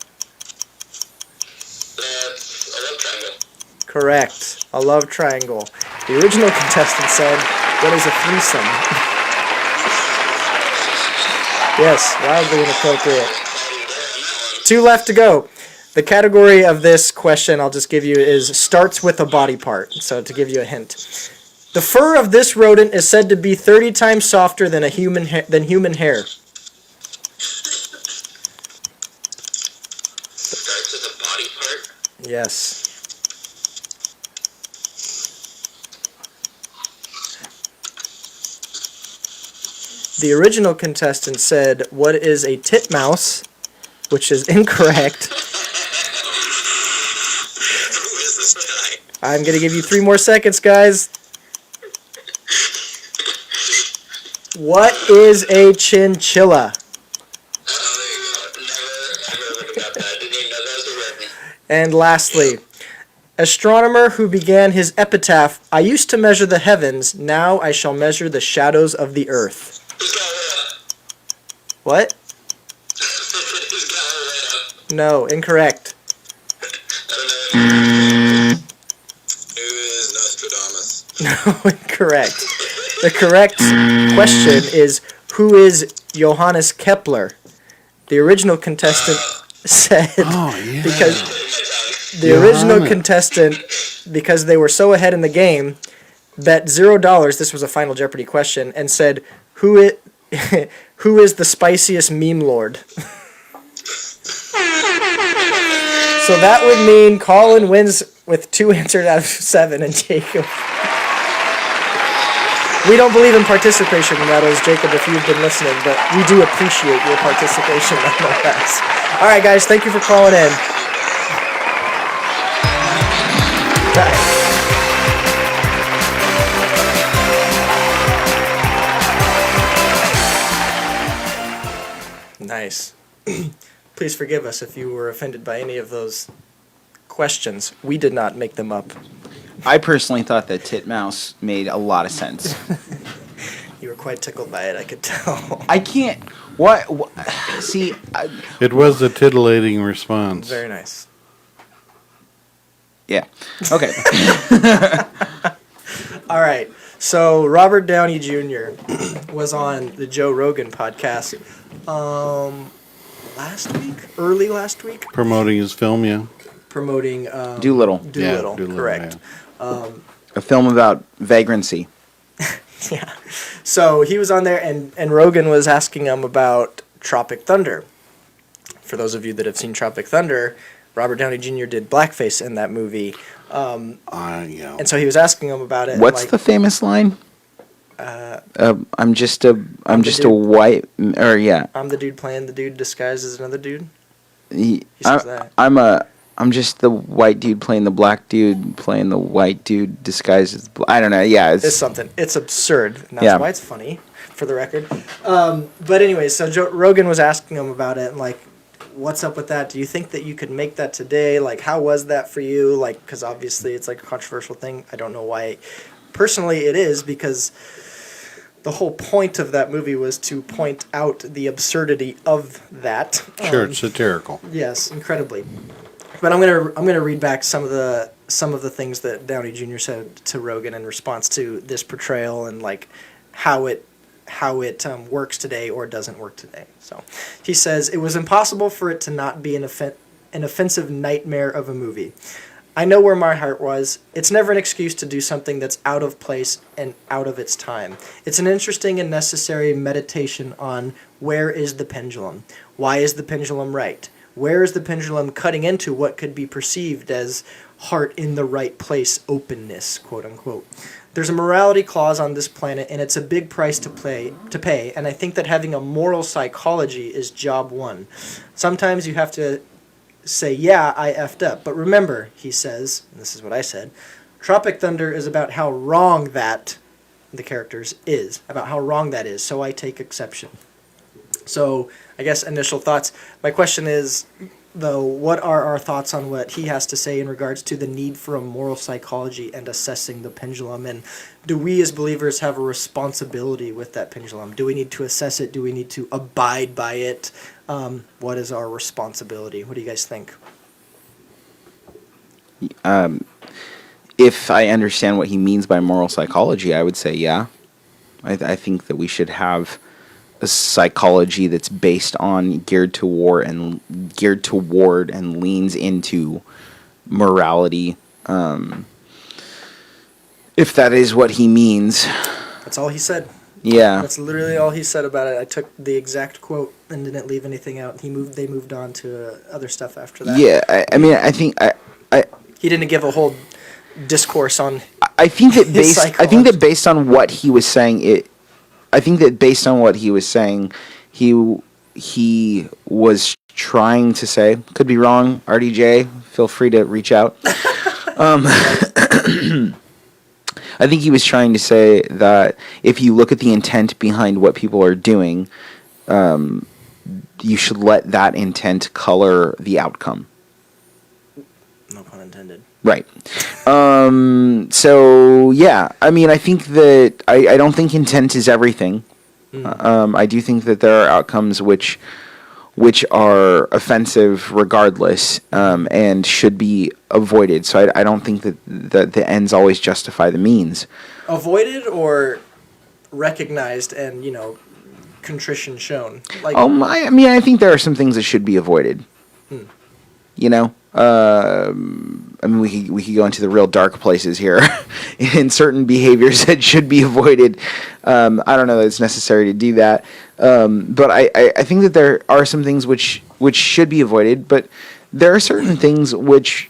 That's a love triangle. Correct. A love triangle. The original contestant said, what is a threesome? Yes, wildly inappropriate. 2 left to go. The category of this question I'll just give you is starts with a body part, so to give you a hint. The fur of this rodent is said to be 30 times softer than human hair. Starts with a body part. Yes. The original contestant said, what is a titmouse? Which is incorrect. Who is this guy? I'm going to give you 3 more seconds, guys. What is a chinchilla? Oh, there you go. Never would have got that. Didn't even know that was a word. And lastly, astronomer who began his epitaph, I used to measure the heavens, now I shall measure the shadows of the earth. Who's Galileo? What? Who's Galileo? No, incorrect. I don't know. Who is Nostradamus? No, incorrect. The correct question is, who is Johannes Kepler? The original contestant said, because the original contestant, because they were so ahead in the game, bet $0, this was a Final Jeopardy question, and said, who is the spiciest meme lord? So that would mean Colin wins with 2 answers out of 7, and Jacob. We don't believe in participation medals, Jacob, if you've been listening, but we do appreciate your participation nonetheless. All right, guys, thank you for calling in. Bye. Nice. Please forgive us if you were offended by any of those questions. We did not make them up. I personally thought that titmouse made a lot of sense. You were quite tickled by it, I could tell. I can't. What? See, It was a titillating response. Very nice. yeah. Okay. All right. So Robert Downey Jr. was on the Joe Rogan podcast early last week, Promoting his film, yeah. promoting Doolittle. Doolittle, Doolittle, correct. A film about vagrancy. Yeah. So he was on there, and Rogan was asking him about Tropic Thunder. For those of you that have seen Tropic Thunder, Robert Downey Jr. did blackface in that movie. Yeah. And so he was asking him about it. What's like, the famous line? I'm just a dude. white, or yeah. I'm the dude playing the dude disguised as another dude? He says that. I'm just the white dude playing the black dude playing the white dude disguised as I don't know. Yeah, It's something. It's absurd. And that's Yeah. why it's funny, for the record. But anyway, so Joe Rogan was asking him about it, and like, what's up with that? Do you think that you could make that today? Like, how was that for you? Like, because obviously it's like a controversial thing. I don't know why. Personally, it is, because the whole point of that movie was to point out the absurdity of that. Sure, it's satirical. Yes, incredibly. But I'm gonna read back some of the things that Downey Jr. said to Rogan in response to this portrayal, and like how it works today or doesn't work today. So he says, it was impossible for it to not be an offensive nightmare of a movie. I know where my heart was. It's never an excuse to do something that's out of place and out of its time. It's an interesting and necessary meditation on where is the pendulum? Why is the pendulum right? Where is the pendulum cutting into what could be perceived as heart in the right place openness, quote unquote. There's a morality clause on this planet, and it's a big price to pay, and I think that having a moral psychology is job one. Sometimes you have to say, yeah, I effed up. But remember, he says, and this is what I said, Tropic Thunder is about how wrong that, the characters, is. About how wrong that is, so I take exception. So, I guess initial thoughts. My question is, though, what are our thoughts on what he has to say in regards to the need for a moral psychology and assessing the pendulum? And do we as believers have a responsibility with that pendulum? Do we need to assess it? Do we need to abide by it? What is our responsibility? What do you guys think? If I understand what he means by moral psychology, I would say yeah. I think that we should have a psychology that's based on geared toward and leans into morality. If that is what he means. That's all he said. Yeah. That's literally all he said about it. I took the exact quote and didn't leave anything out. They moved on to other stuff after that. Yeah, I mean, I think he didn't give a whole discourse on. I think that his based on what he was saying, he was trying to say, could be wrong, RDJ, feel free to reach out. I think he was trying to say that if you look at the intent behind what people are doing, you should let that intent color the outcome. No pun intended. Right. So, yeah, I mean, I think that I don't think intent is everything. I do think that there are outcomes which are offensive regardless, and should be avoided. So I don't think that the ends always justify the means. Avoided or recognized and, contrition shown? Like, I mean, I think there are some things that should be avoided. You know? I mean, we could go into the real dark places here in certain behaviors that should be avoided. I don't know that it's necessary to do that. But I think that there are some things which should be avoided, but there are certain things which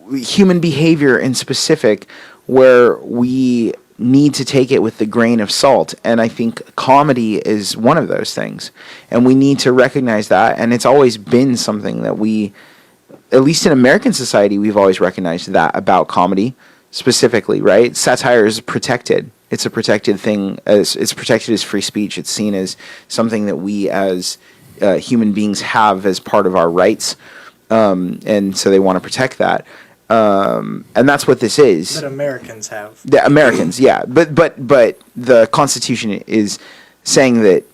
human behavior in specific where we need to take it with the grain of salt. And I think comedy is one of those things. And we need to recognize that. And it's always been something that we, at least in American society, we've always recognized that about comedy specifically, right? Satire is protected. It's a protected thing. It's protected as free speech. It's seen as something that we as human beings have as part of our rights. And so they want to protect that. And that's what this is. That Americans have. The Americans, yeah. But the Constitution is saying that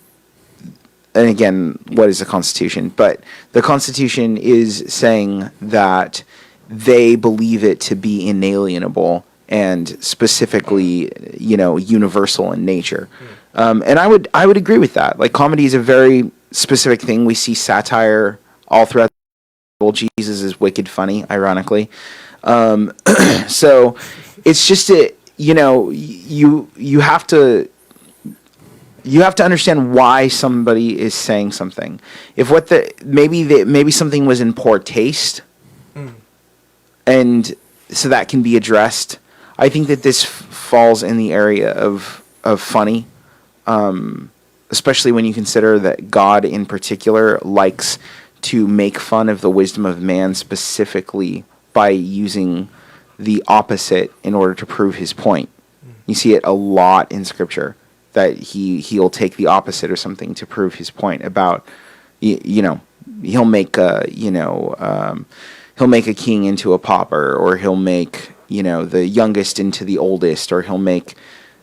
and again, what is the Constitution? But the Constitution is saying that they believe it to be inalienable and specifically, universal in nature. And I would agree with that. Like, comedy is a very specific thing. We see satire all throughout the Bible. Jesus is wicked funny, ironically. So it's just you have to understand why somebody is saying something. If maybe something was in poor taste, and so that can be addressed. I think that this falls in the area of funny, especially when you consider that God in particular likes to make fun of the wisdom of man, specifically by using the opposite in order to prove his point. You see it a lot in Scripture, that he'll take the opposite or something to prove his point about, he'll make he'll make a king into a pauper, or he'll make the youngest into the oldest, or he'll make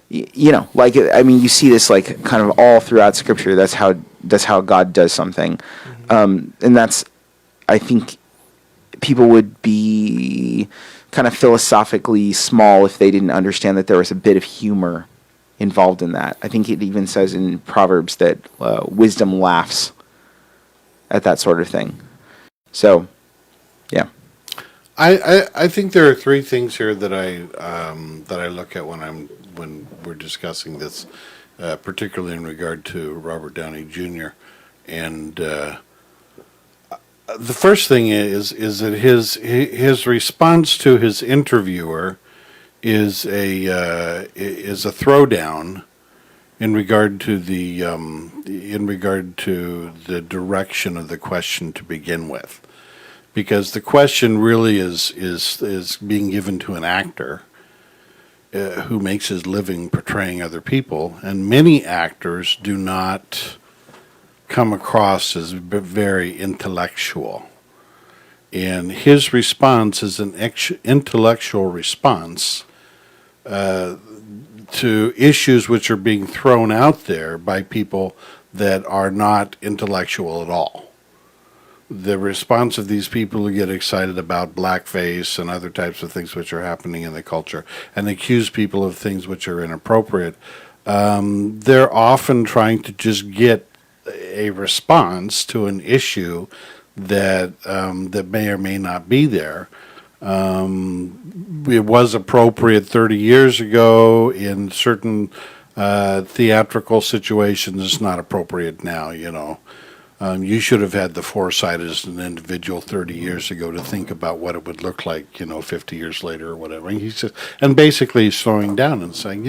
you see this like kind of all throughout Scripture. That's how God does something, and that's, I think, people would be kind of philosophically small if they didn't understand that there was a bit of humor involved in that. I think it even says in Proverbs that wisdom laughs at that sort of thing. So, yeah. I think there are three things here that I look at when we're discussing this, particularly in regard to Robert Downey Jr. And the first thing is that his response to his interviewer is a throwdown in regard to the direction of the question to begin with, because the question really is being given to an actor who makes his living portraying other people, and many actors do not come across as very intellectual. And his response is an intellectual response to issues which are being thrown out there by people that are not intellectual at all. The response of these people who get excited about blackface and other types of things which are happening in the culture and accuse people of things which are inappropriate, they're often trying to just get a response to an issue that may or may not be there. It was appropriate 30 years ago in certain theatrical situations. It's not appropriate now, You should have had the foresight as an individual 30 years ago to think about what it would look like, 50 years later or whatever. And basically he's throwing down and saying,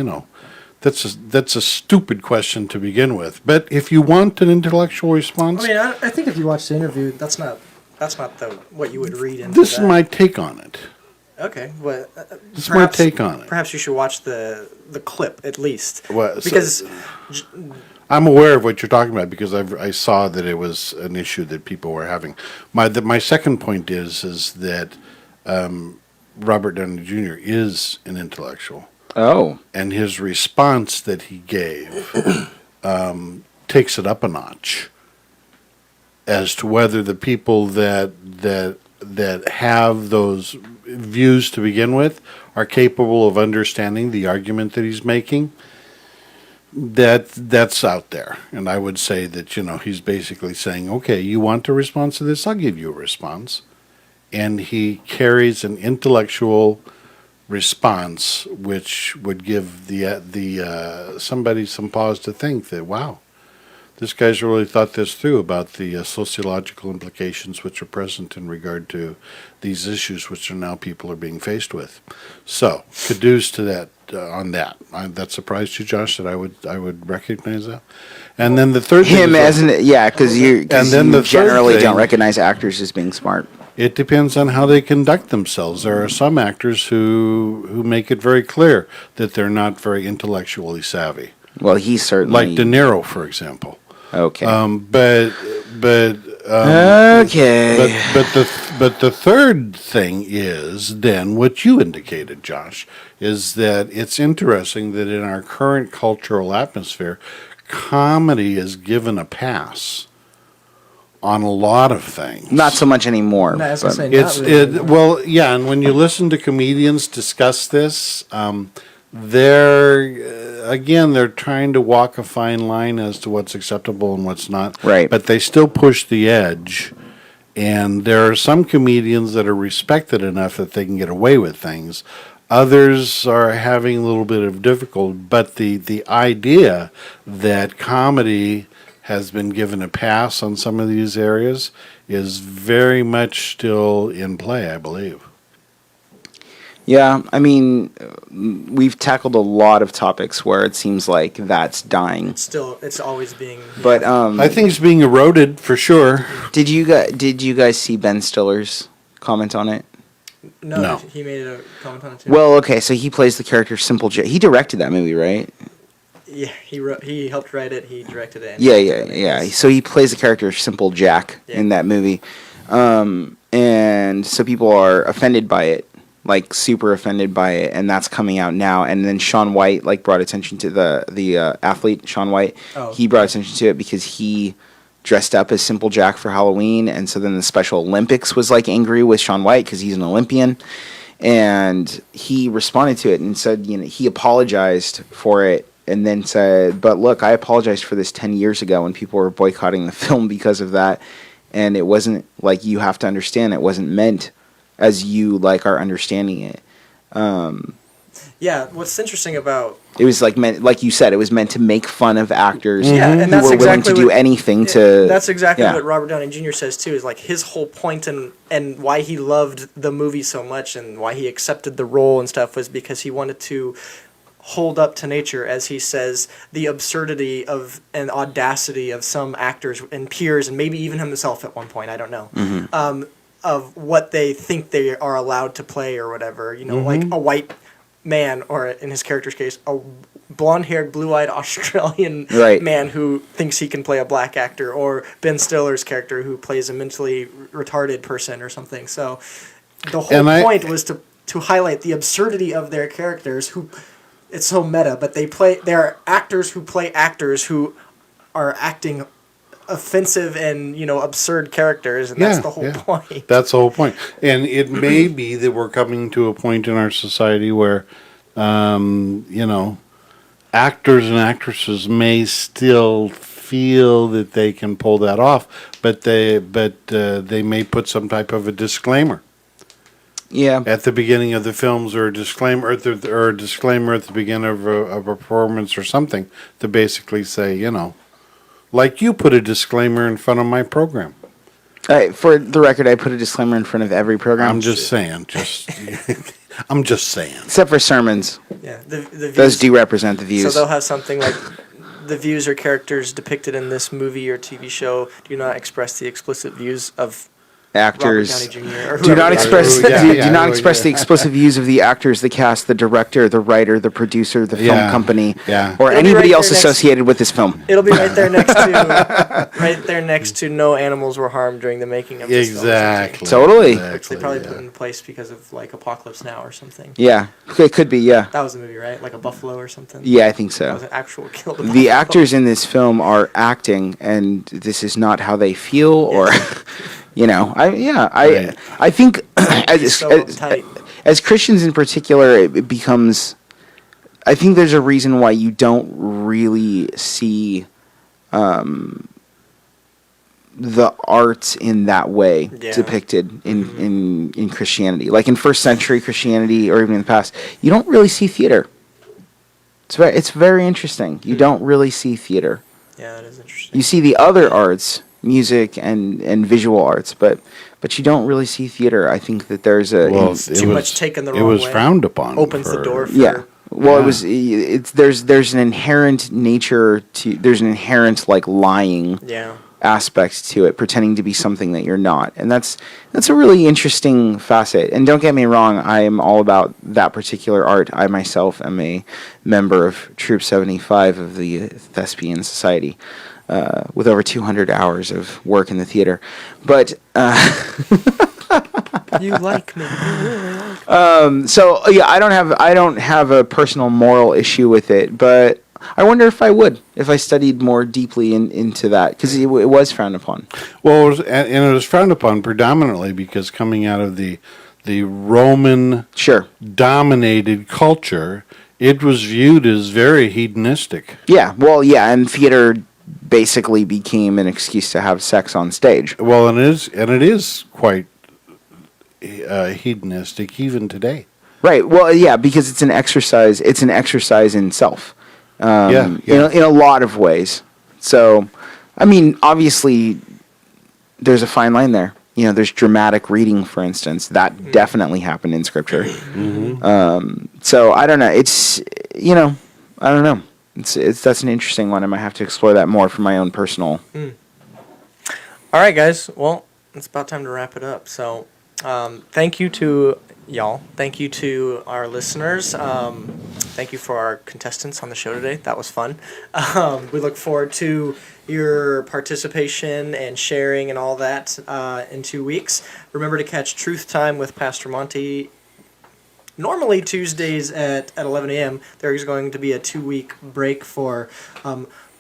that's a stupid question to begin with. But if you want an intellectual response, I think if you watch the interview, that's not what you would read into this is my take on it. Okay, well, this is my take on it. Perhaps you should watch the clip at least, Well, because I'm aware of what you're talking about because I saw that it was an issue that people were having. My second point is that Robert Downey Jr. is an intellectual. Oh. And his response that he gave takes it up a notch as to whether the people that have those views to begin with are capable of understanding the argument that he's making. That's out there. And I would say that, he's basically saying, okay, you want a response to this? I'll give you a response. And he carries an intellectual response which would give the somebody some pause to think that, wow, this guy's really thought this through about the sociological implications which are present in regard to these issues which are now people are being faced with. So, kudos to that on that. That surprised you, Josh, that I would recognize that. And then the third thing because you generally don't recognize actors as being smart. It depends on how they conduct themselves. There are some actors who make it very clear that they're not very intellectually savvy. Well, he's certainly like De Niro, for example. Okay. Okay. But the third thing is then what you indicated, Josh, is that it's interesting that in our current cultural atmosphere, comedy is given a pass on a lot of things. Not so much anymore. No, I was gonna say, It's not really. well, yeah, and when you listen to comedians discuss this, they're trying to walk a fine line as to what's acceptable and what's not. Right. But they still push the edge, and there are some comedians that are respected enough that they can get away with things. Others are having a little bit of difficulty, but the idea that comedy has been given a pass on some of these areas is very much still in play, I believe. Yeah, I mean, we've tackled a lot of topics where it seems like that's dying. It's always being. But I think it's being eroded for sure. did you guys see Ben Stiller's comment on it? No, he made a comment on it too. Well, okay, so he plays the character Simple Jack. He directed that movie, right? Yeah, he helped write it. He directed it. And Yeah. So he plays the character Simple Jack in that movie, and so people are offended by it, like super offended by it, and that's coming out now. And then Shaun White brought attention to the athlete Shaun White. Oh. He brought attention to it because he dressed up as Simple Jack for Halloween, and so then the Special Olympics was angry with Shaun White because he's an Olympian, and he responded to it and said, he apologized for it. And then said, but look, I apologized for this 10 years ago when people were boycotting the film because of that. And it wasn't you have to understand, it wasn't meant as you are understanding it. Yeah, what's interesting about... It was meant, like you said, it was meant to make fun of actors Yeah, and who that's were willing exactly to do what- anything to... That's exactly yeah. what Robert Downey Jr. says too, is his whole point and why he loved the movie so much and why he accepted the role and stuff was because he wanted to hold up to nature, as he says, the absurdity of and audacity of some actors and peers, and maybe even himself at one point, I don't know, of what they think they are allowed to play or whatever. Like a white man, or in his character's case, a blonde-haired, blue-eyed Australian man who thinks he can play a black actor, or Ben Stiller's character who plays a mentally retarded person or something. So the whole point was to highlight the absurdity of their characters who... It's so meta, but they're actors who play actors who are acting offensive and, absurd characters, and that's the whole point. That's the whole point. And it may be that we're coming to a point in our society where, actors and actresses may still feel that they can pull that off, but they may put some type of a disclaimer. Yeah. At the beginning of the films, or a disclaimer, or a disclaimer at the beginning of a performance or something, to basically say, like you put a disclaimer in front of my program. For the record, I put a disclaimer in front of every program. I'm just saying. I'm just saying. Except for sermons. Yeah, the views, those do represent the views. So they'll have something like, the views or characters depicted in this movie or TV show do not express the explicit views of actors. Robert Downey Jr. or Do not whoever. express do not express the explicit views of the actors, the cast, the director, the writer, the producer, the film company, or It'll be anybody right else there next- associated with this film. It'll be right there next to no animals were harmed during the making of this film. Exactly. Totally. Which they probably put in place because of Apocalypse Now or something. Yeah, it could be. Yeah, That was the movie, right? Like a buffalo or something. yeah, I think That so. was an actual killed The buffalo. actors in this film are acting, and this is not how they feel, or I think as Christians in particular, it becomes. I think there's a reason why you don't really see the arts in that way depicted in Christianity. Like in first century Christianity, or even in the past, you don't really see theater. It's very interesting. You don't really see theater. Yeah, that is interesting. You see the other arts, music and visual arts, but you don't really see theater. I think that there's too much taken the wrong way. It was frowned upon. Opens the door for... Well, there's an inherent nature to, there's an inherent lying aspect to it, pretending to be something that you're not, and that's a really interesting facet. And don't get me wrong, I am all about that particular art. I myself am a member of Troop 75 of the Thespian Society, with over 200 hours of work in the theater, but. You like me. So yeah, I don't have a personal moral issue with it, but I wonder if I would, if I studied more deeply into that, because it was frowned upon. Well, and it was frowned upon predominantly because coming out of the Roman Sure. dominated culture, it was viewed as very hedonistic. Yeah, well, yeah, and theater basically became an excuse to have sex on stage. Well, and it is quite hedonistic even today. Right. Well, yeah, because it's an exercise. It's an exercise in self. Yeah. In a lot of ways. So, I mean, obviously, there's a fine line there. You know, there's dramatic reading, for instance. That definitely happened in Scripture. So I don't know. It's, you know, I don't know. It's that's an interesting one. I might have to explore that more for my own personal. All right, guys. Well, it's about time to wrap it up. So, thank you to y'all. Thank you to our listeners. Thank you for our contestants on the show today. That was fun. We look forward to your participation and sharing and all that in 2 weeks. Remember to catch Truth Time with Pastor Monty. Normally Tuesdays at 11 a.m. There is going to be a 2-week break for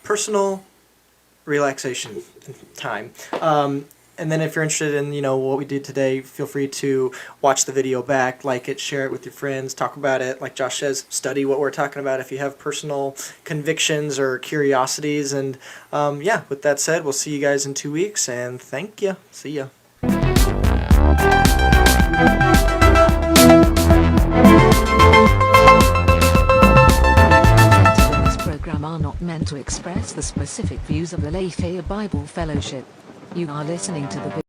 personal relaxation time. And then if you're interested in, you know, what we did today, feel free to watch the video back, like it, share it with your friends, talk about it. Like Josh says, study what we're talking about if you have personal convictions or curiosities. And yeah, with that said, we'll see you guys in 2 weeks. And thank you. See ya. This program are not meant to express the specific views of the Lafayette Bible Fellowship. You are listening to the